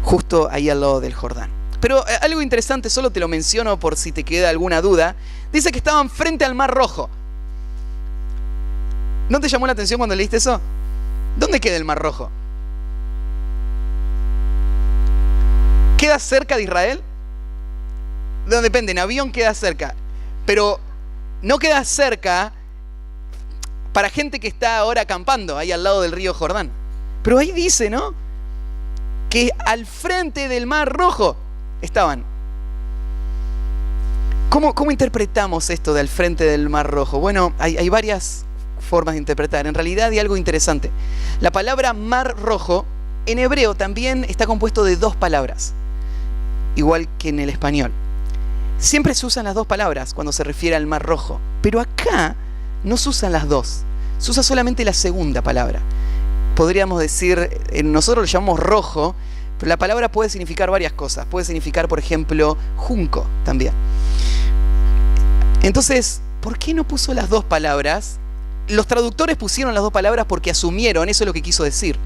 justo ahí al lado del Jordán. Pero algo interesante, solo te lo menciono por si te queda alguna duda. Dice que estaban frente al Mar Rojo. ¿No te llamó la atención cuando leíste eso? ¿Dónde queda el Mar Rojo? ¿Queda cerca de Israel? No, depende, en avión queda cerca. Pero no queda cerca para gente que está ahora acampando ahí al lado del río Jordán. Pero ahí dice, ¿no?, que al frente del Mar Rojo estaban. ¿Cómo interpretamos esto de al frente del Mar Rojo? Bueno, hay varias formas de interpretar. En realidad hay algo interesante. La palabra Mar Rojo en hebreo también está compuesto de dos palabras, igual que en el español. Siempre se usan las dos palabras cuando se refiere al Mar Rojo, pero acá no se usan las dos, se usa solamente la segunda palabra. Podríamos decir, nosotros lo llamamos rojo, pero la palabra puede significar varias cosas. Puede significar, por ejemplo, junco también. Entonces, ¿por qué no puso las dos palabras? Los traductores pusieron las dos palabras porque asumieron, eso es lo que quiso decir.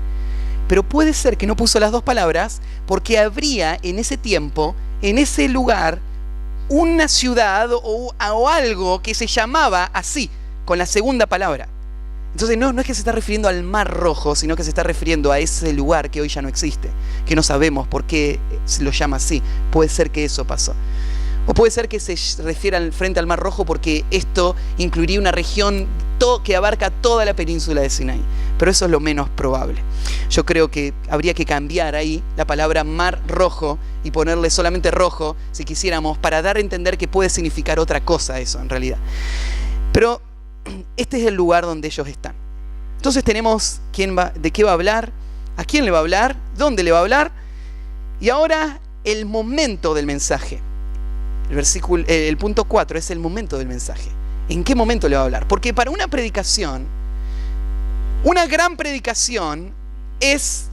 Pero puede ser que no puso las dos palabras porque habría en ese tiempo, en ese lugar, una ciudad o algo que se llamaba así, con la segunda palabra. Entonces no es que se está refiriendo al Mar Rojo, sino que se está refiriendo a ese lugar que hoy ya no existe, que no sabemos por qué se lo llama así. Puede ser que eso pasó. O puede ser que se refiera frente al Mar Rojo porque esto incluiría una región que abarca toda la península de Sinaí. Pero eso es lo menos probable. Yo creo que habría que cambiar ahí la palabra Mar Rojo y ponerle solamente rojo, si quisiéramos, para dar a entender que puede significar otra cosa eso en realidad. Pero este es el lugar donde ellos están. Entonces tenemos de qué va a hablar, a quién le va a hablar, dónde le va a hablar, y ahora el momento del mensaje. El punto 4 es el momento del mensaje. ¿En qué momento le va a hablar? Porque para una predicación, una gran predicación es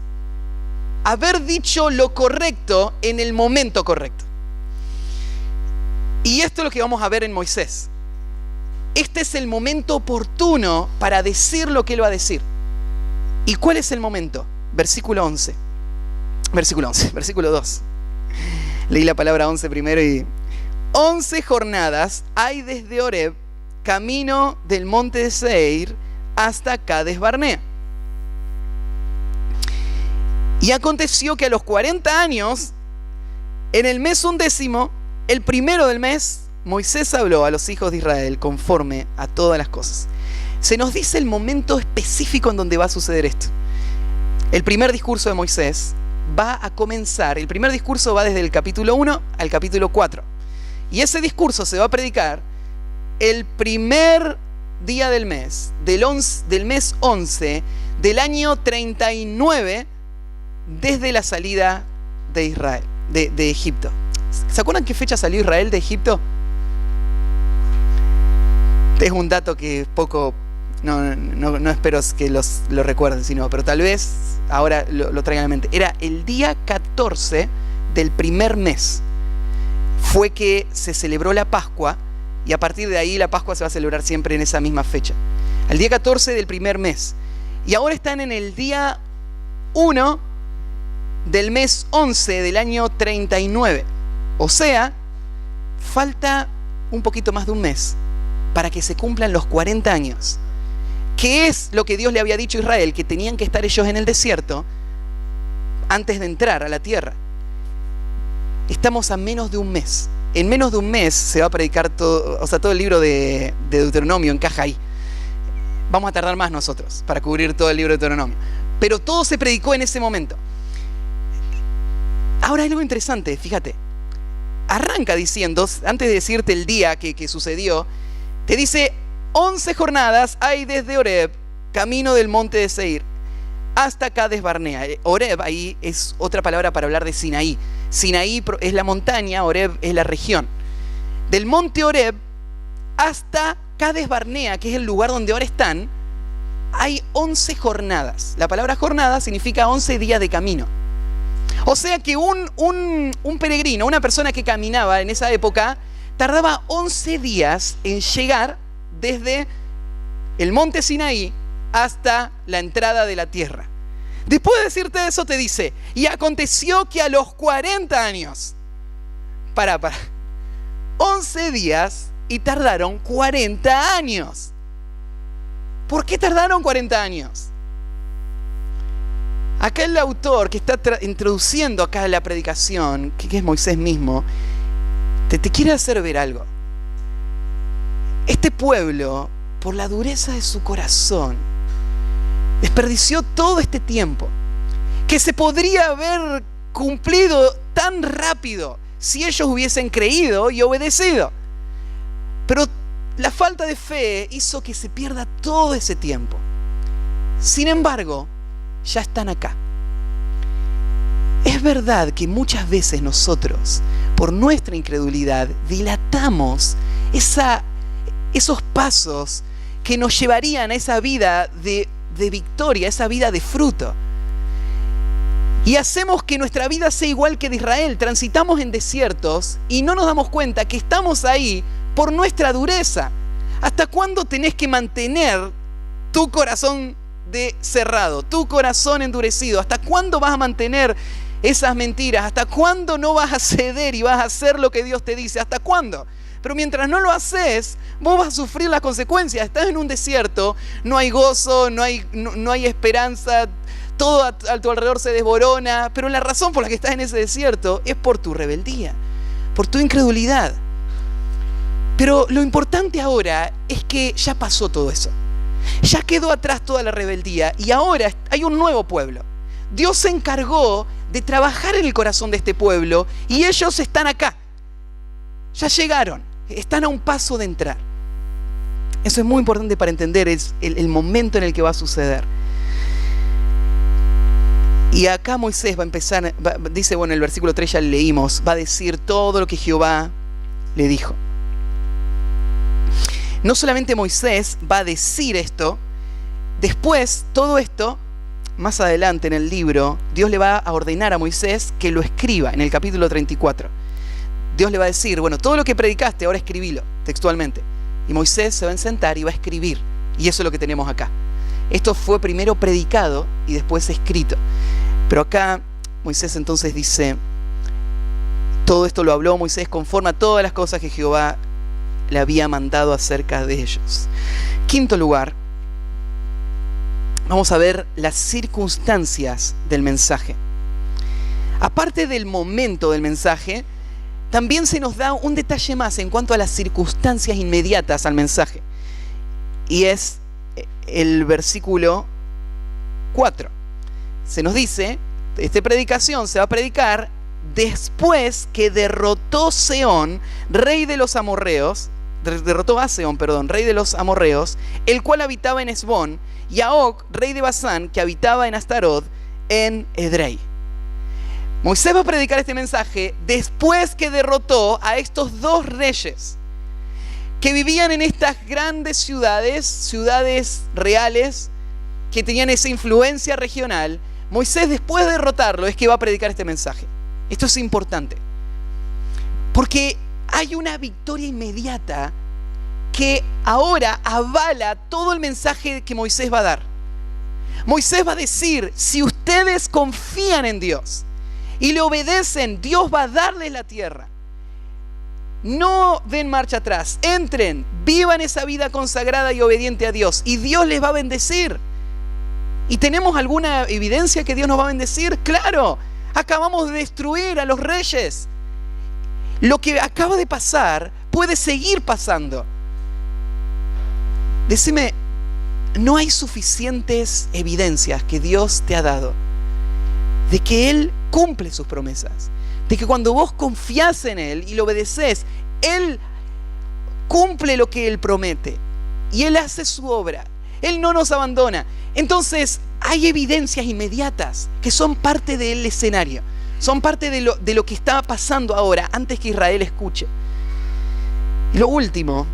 haber dicho lo correcto en el momento correcto. Y esto es lo que vamos a ver en Moisés. Este es el momento oportuno para decir lo que él va a decir. ¿Y cuál es el momento? Versículo 2. Leí la palabra 11 primero y... 11 jornadas hay desde Horeb, camino del monte de Seir, hasta Cades Barnea. Y aconteció que a los 40 años, en el mes 11, el primero del mes, Moisés habló a los hijos de Israel conforme a todas las cosas. Se nos dice el momento específico en donde va a suceder esto. El primer discurso de Moisés va a comenzar, el primer discurso va desde el capítulo 1 al capítulo 4. Y ese discurso se va a predicar el primer día del mes, del mes 11, del año 39, desde la salida de Israel, de Egipto. ¿Se acuerdan qué fecha salió Israel de Egipto? Es un dato que poco, no espero que lo recuerden, pero tal vez ahora lo traigan a la mente. Era el día 14 del primer mes. Fue que se celebró la Pascua, y a partir de ahí la Pascua se va a celebrar siempre en esa misma fecha. El día 14 del primer mes. Y ahora están en el día 1 del mes 11 del año 39. O sea, falta un poquito más de un mes para que se cumplan los 40 años. ¿Qué es lo que Dios le había dicho a Israel? Que tenían que estar ellos en el desierto antes de entrar a la tierra. Estamos a menos de un mes. En menos de un mes se va a predicar todo el libro de Deuteronomio encaja ahí. Vamos a tardar más nosotros para cubrir todo el libro de Deuteronomio. Pero todo se predicó en ese momento. Ahora hay algo interesante, fíjate. Arranca diciendo, antes de decirte el día que sucedió, te dice, 11 jornadas hay desde Horeb, camino del monte de Seir, hasta Cades Barnea. Horeb ahí es otra palabra para hablar de Sinaí. Sinaí es la montaña, Horeb es la región. Del monte Horeb hasta Cades Barnea, que es el lugar donde ahora están, hay 11 jornadas. La palabra jornada significa 11 días de camino. O sea que un peregrino, una persona que caminaba en esa época, tardaba 11 días en llegar desde el monte Sinaí hasta la entrada de la tierra. Después de decirte eso te dice, y aconteció que a los 40 años, 11 días y tardaron 40 años. ¿Por qué tardaron 40 años? Acá el autor que está introduciendo acá la predicación, que es Moisés mismo, te quiere hacer ver algo. Este pueblo, por la dureza de su corazón, desperdició todo este tiempo que se podría haber cumplido tan rápido si ellos hubiesen creído y obedecido. Pero la falta de fe hizo que se pierda todo ese tiempo. Sin embargo, ya están acá. Es verdad que muchas veces nosotros, por nuestra incredulidad, dilatamos esos pasos que nos llevarían a esa vida de victoria, esa vida de fruto. Y hacemos que nuestra vida sea igual que de Israel. Transitamos en desiertos y no nos damos cuenta que estamos ahí por nuestra dureza. ¿Hasta cuándo tenés que mantener tu corazón cerrado, tu corazón endurecido? ¿Hasta cuándo vas a mantener esas mentiras? ¿Hasta cuándo no vas a ceder y vas a hacer lo que Dios te dice? ¿Hasta cuándo? Pero mientras no lo haces, vos vas a sufrir las consecuencias. Estás en un desierto, no hay gozo, no hay esperanza, todo a tu alrededor se desborona, pero la razón por la que estás en ese desierto es por tu rebeldía, por tu incredulidad. Pero lo importante ahora es que ya pasó todo eso. Ya quedó atrás toda la rebeldía y ahora hay un nuevo pueblo. Dios se encargó de trabajar en el corazón de este pueblo y ellos están acá. Ya llegaron, están a un paso de entrar. Eso es muy importante para entender el momento en el que va a suceder. Y acá Moisés va a empezar, dice, bueno, el versículo 3 ya leímos, va a decir todo lo que Jehová le dijo. No solamente Moisés va a decir esto, después todo esto, más adelante en el libro, Dios le va a ordenar a Moisés que lo escriba en el capítulo 34. Dios le va a decir, bueno, todo lo que predicaste, ahora escribilo textualmente. Y Moisés se va a sentar y va a escribir. Y eso es lo que tenemos acá. Esto fue primero predicado y después escrito. Pero acá Moisés entonces dice, todo esto lo habló Moisés conforme a todas las cosas que Jehová le había mandado acerca de ellos. Quinto lugar, vamos a ver las circunstancias del mensaje. Aparte del momento del mensaje, también se nos da un detalle más en cuanto a las circunstancias inmediatas al mensaje. Y es el versículo 4. Se nos dice, esta predicación se va a predicar después que derrotó Sehón, rey de los amorreos, derrotó a Sehón, rey de los amorreos, el cual habitaba en Hesbón, y a Og, rey de Basán, que habitaba en Astarot, en Edrei. Moisés va a predicar este mensaje después que derrotó a estos dos reyes que vivían en estas grandes ciudades reales, que tenían esa influencia regional. Moisés, después de derrotarlo, es que va a predicar este mensaje. Esto es importante, porque hay una victoria inmediata que ahora avala todo el mensaje que Moisés va a dar. Moisés va a decir, si ustedes confían en Dios y le obedecen, Dios va a darles la tierra. No den marcha atrás, entren, vivan esa vida consagrada y obediente a Dios, y Dios les va a bendecir. ¿Y tenemos alguna evidencia que Dios nos va a bendecir? ¡Claro! Acabamos de destruir a los reyes. Lo que acaba de pasar puede seguir pasando. Decime, ¿no hay suficientes evidencias que Dios te ha dado de que Él cumple sus promesas? De que cuando vos confías en Él y lo obedeces, Él cumple lo que Él promete. Y Él hace su obra. Él no nos abandona. Entonces, hay evidencias inmediatas que son parte del escenario. Son parte de lo que está pasando ahora, antes que Israel escuche. Y lo último,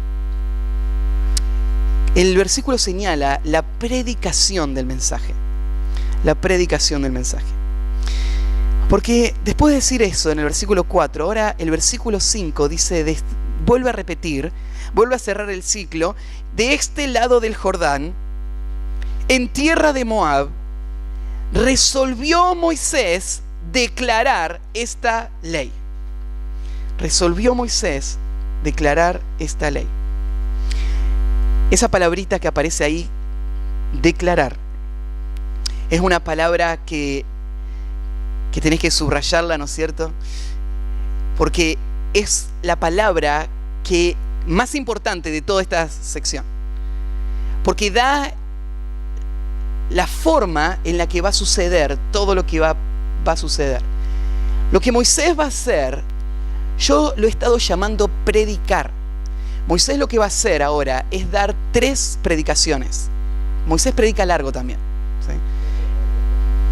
el versículo señala la predicación del mensaje. La predicación del mensaje. Porque después de decir eso en el versículo 4, ahora el versículo 5 dice, vuelve a repetir, vuelve a cerrar el ciclo, de este lado del Jordán, en tierra de Moab, resolvió Moisés declarar esta ley. Resolvió Moisés declarar esta ley. Esa palabrita que aparece ahí, declarar, es una palabra que tenés que subrayarla, ¿no es cierto? Porque es la palabra que más importante de toda esta sección, porque da la forma en la que va a suceder todo lo que va a suceder. Lo que Moisés va a hacer, yo lo he estado llamando predicar. Moisés lo que va a hacer ahora es dar 3 predicaciones. Moisés predica largo también, ¿sí?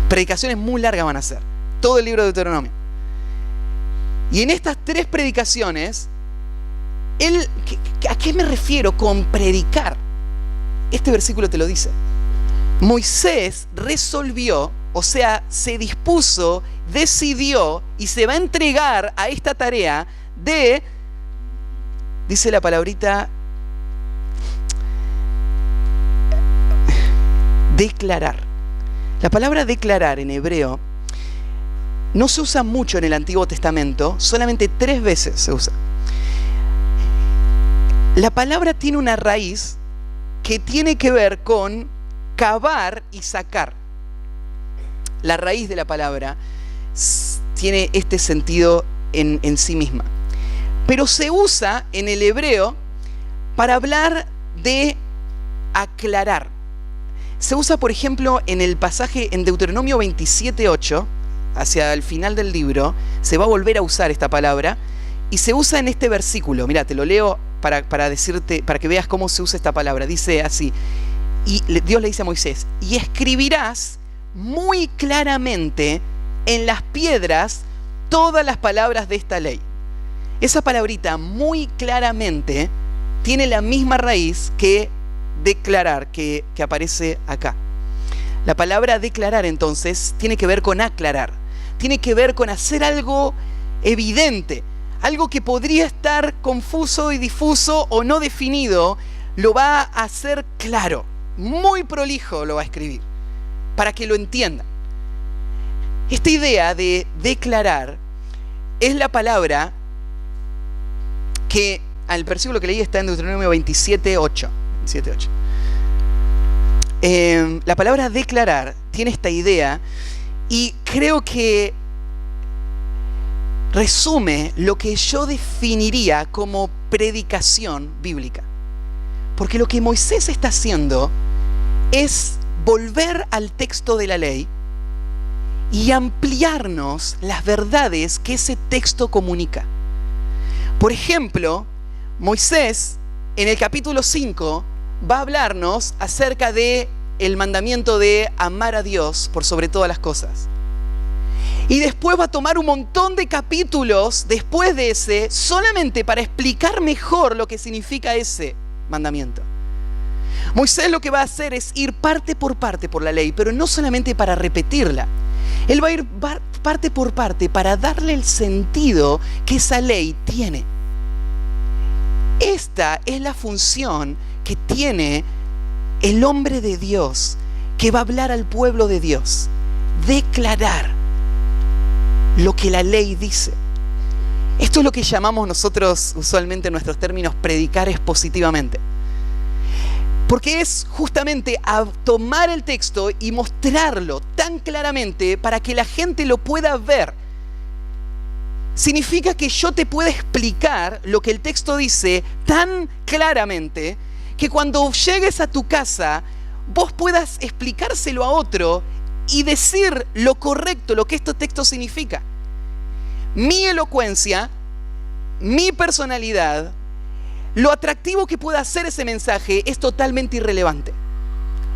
Predicaciones muy largas van a ser, todo el libro de Deuteronomio. Y en estas 3 predicaciones, ¿a qué me refiero con predicar? Este versículo te lo dice. Moisés resolvió, o sea, se dispuso, decidió y se va a entregar a esta tarea de, dice la palabrita, declarar. La palabra declarar en hebreo no se usa mucho en el Antiguo Testamento, solamente 3 veces se usa. La palabra tiene una raíz que tiene que ver con cavar y sacar. La raíz de la palabra tiene este sentido en sí misma. Pero se usa en el hebreo para hablar de aclarar. Se usa, por ejemplo, en el pasaje en Deuteronomio 27:8, hacia el final del libro, se va a volver a usar esta palabra y se usa en este versículo. Mirá, te lo leo para decirte, para que veas cómo se usa esta palabra. Dice así, y Dios le dice a Moisés, y escribirás muy claramente en las piedras todas las palabras de esta ley. Esa palabrita muy claramente tiene la misma raíz que declarar, que aparece acá. La palabra declarar entonces tiene que ver con aclarar, tiene que ver con hacer algo evidente, algo que podría estar confuso y difuso o no definido, lo va a hacer claro, muy prolijo lo va a escribir, para que lo entiendan. Esta idea de declarar es la palabra que, al versículo que leí está en Deuteronomio 27:8. La palabra declarar tiene esta idea y creo que resume lo que yo definiría como predicación bíblica. Porque lo que Moisés está haciendo es volver al texto de la ley y ampliarnos las verdades que ese texto comunica. Por ejemplo, Moisés en el capítulo 5 va a hablarnos acerca de el mandamiento de amar a Dios por sobre todas las cosas. Y después va a tomar un montón de capítulos después de ese solamente para explicar mejor lo que significa ese mandamiento. Moisés lo que va a hacer es ir parte por parte por la ley, pero no solamente para repetirla. Él va a ir parte por parte para darle el sentido que esa ley tiene. Esta es la función que tiene el hombre de Dios que va a hablar al pueblo de Dios. Declarar lo que la ley dice. Esto es lo que llamamos nosotros usualmente en nuestros términos predicar expositivamente. Porque es justamente a tomar el texto y mostrarlo tan claramente para que la gente lo pueda ver. Significa que yo te pueda explicar lo que el texto dice tan claramente que cuando llegues a tu casa vos puedas explicárselo a otro y decir lo correcto, lo que este texto significa. Mi elocuencia, mi personalidad, lo atractivo que pueda hacer ese mensaje es totalmente irrelevante.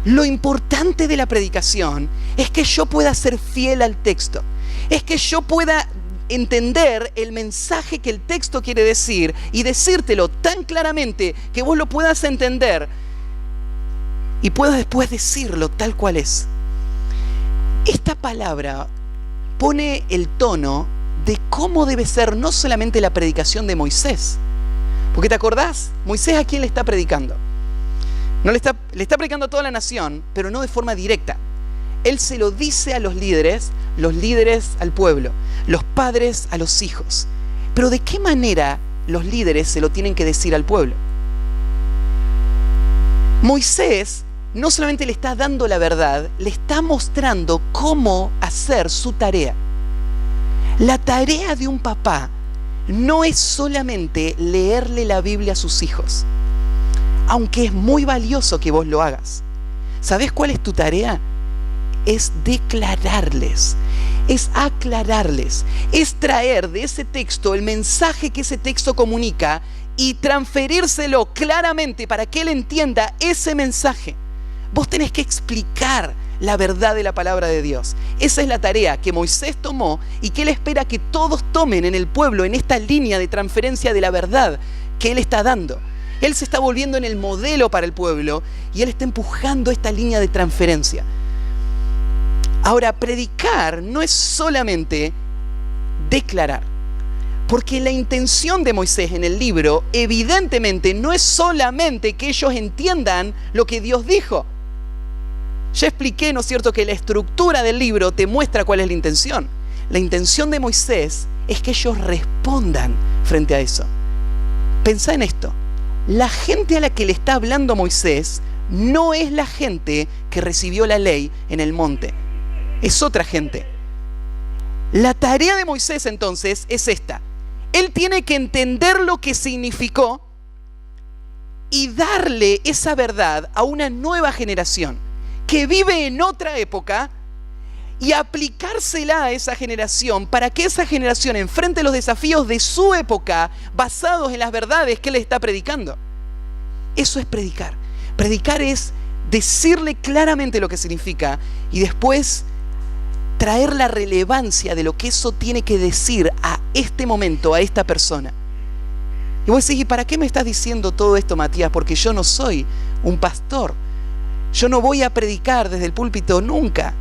Lo importante de la predicación es que yo pueda ser fiel al texto, es que yo pueda entender el mensaje que el texto quiere decir y decírtelo tan claramente que vos lo puedas entender y puedas después decirlo tal cual es. Esta palabra pone el tono de cómo debe ser no solamente la predicación de Moisés. Porque ¿te acordás? Moisés, ¿a quién le está predicando? No le está predicando a toda la nación, pero no de forma directa. Él se lo dice a los líderes al pueblo, los padres a los hijos. Pero ¿de qué manera los líderes se lo tienen que decir al pueblo? Moisés no solamente le está dando la verdad, le está mostrando cómo hacer su tarea. La tarea de un papá no es solamente leerle la Biblia a sus hijos, aunque es muy valioso que vos lo hagas. ¿Sabés cuál es tu tarea? Es declararles, es aclararles, es traer de ese texto el mensaje que ese texto comunica y transferírselo claramente para que él entienda ese mensaje. Vos tenés que explicar la verdad de la palabra de Dios. Esa es la tarea que Moisés tomó y que él espera que todos tomen en el pueblo, en esta línea de transferencia de la verdad que él está dando. Él se está volviendo en el modelo para el pueblo y él está empujando esta línea de transferencia. Ahora, predicar no es solamente declarar, porque la intención de Moisés en el libro evidentemente no es solamente que ellos entiendan lo que Dios dijo. Ya expliqué, ¿no es cierto?, que la estructura del libro te muestra cuál es la intención. La intención de Moisés es que ellos respondan frente a eso. Pensá en esto. La gente a la que le está hablando Moisés no es la gente que recibió la ley en el monte. Es otra gente. La tarea de Moisés entonces es esta. Él tiene que entender lo que significó y darle esa verdad a una nueva generación que vive en otra época y aplicársela a esa generación para que esa generación enfrente los desafíos de su época basados en las verdades que él está predicando. Eso es predicar. Predicar es decirle claramente lo que significa y después traer la relevancia de lo que eso tiene que decir a este momento, a esta persona. Y vos decís, ¿y para qué me estás diciendo todo esto, Matías? Porque yo no soy un pastor. Yo no voy a predicar desde el púlpito nunca.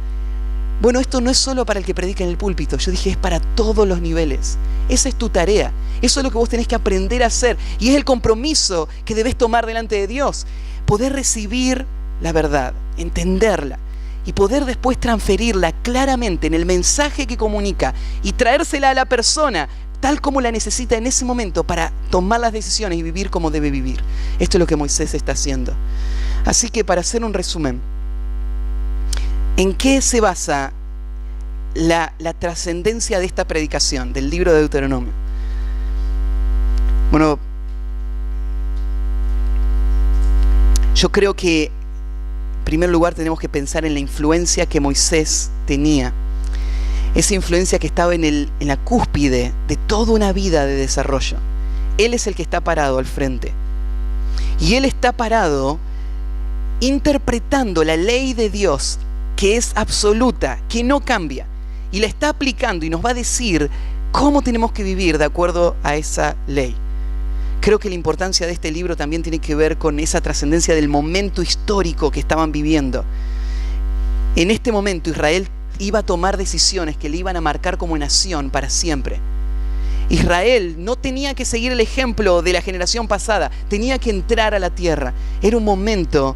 Bueno, esto no es solo para el que predica en el púlpito. Yo dije, es para todos los niveles. Esa es tu tarea. Eso es lo que vos tenés que aprender a hacer. Y es el compromiso que debes tomar delante de Dios. Poder recibir la verdad, entenderla y poder después transferirla claramente en el mensaje que comunica y traérsela a la persona tal como la necesita en ese momento para tomar las decisiones y vivir como debe vivir. Esto es lo que Moisés está haciendo. Así que, para hacer un resumen, ¿en qué se basa la trascendencia de esta predicación del libro de Deuteronomio? Bueno, yo creo que en primer lugar tenemos que pensar en la influencia que Moisés tenía. Esa influencia que estaba en la cúspide de toda una vida de desarrollo. Él es el que está parado al frente. Y él está parado interpretando la ley de Dios, que es absoluta, que no cambia. Y la está aplicando y nos va a decir cómo tenemos que vivir de acuerdo a esa ley. Creo que la importancia de este libro también tiene que ver con esa trascendencia del momento histórico que estaban viviendo. En este momento Israel iba a tomar decisiones que le iban a marcar como nación para siempre. Israel no tenía que seguir el ejemplo de la generación pasada, tenía que entrar a la tierra. Era un momento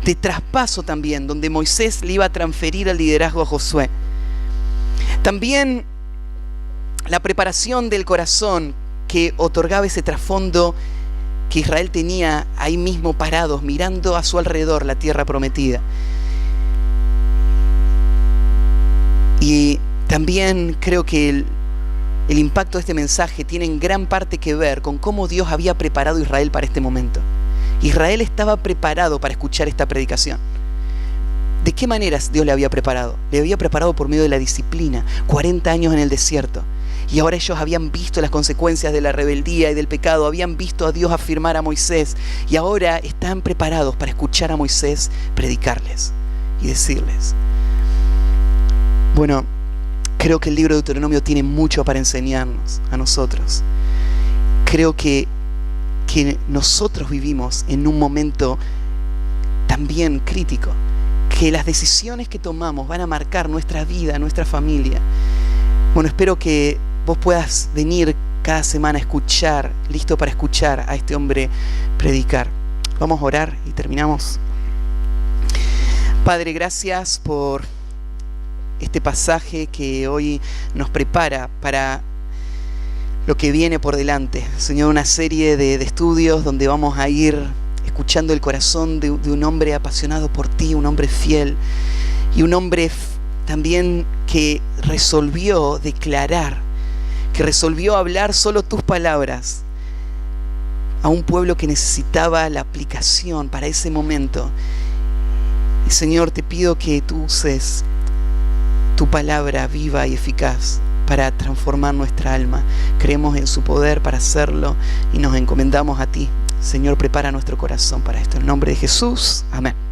de traspaso también, donde Moisés le iba a transferir el liderazgo a Josué. También la preparación del corazón que otorgaba ese trasfondo que Israel tenía ahí mismo parados, mirando a su alrededor la tierra prometida. Y también creo que el impacto de este mensaje tiene en gran parte que ver con cómo Dios había preparado a Israel para este momento. Israel estaba preparado para escuchar esta predicación. ¿De qué maneras Dios le había preparado? Le había preparado por medio de la disciplina, 40 años en el desierto. Y ahora ellos habían visto las consecuencias de la rebeldía y del pecado, habían visto a Dios afirmar a Moisés y ahora están preparados para escuchar a Moisés predicarles y decirles. Bueno, creo que el libro de Deuteronomio tiene mucho para enseñarnos a nosotros. Creo que nosotros vivimos en un momento también crítico, que las decisiones que tomamos van a marcar nuestra vida, nuestra familia. Bueno, espero que vos puedas venir cada semana a escuchar, listo para escuchar a este hombre predicar. Vamos a orar y terminamos. Padre, gracias por este pasaje que hoy nos prepara para lo que viene por delante. Señor, una serie de estudios donde vamos a ir escuchando el corazón de un hombre apasionado por ti, un hombre fiel y un hombre también que resolvió declarar que resolvió hablar solo tus palabras a un pueblo que necesitaba la aplicación para ese momento. Y Señor, te pido que tú uses tu palabra viva y eficaz para transformar nuestra alma. Creemos en su poder para hacerlo y nos encomendamos a ti. Señor, prepara nuestro corazón para esto. En el nombre de Jesús, amén.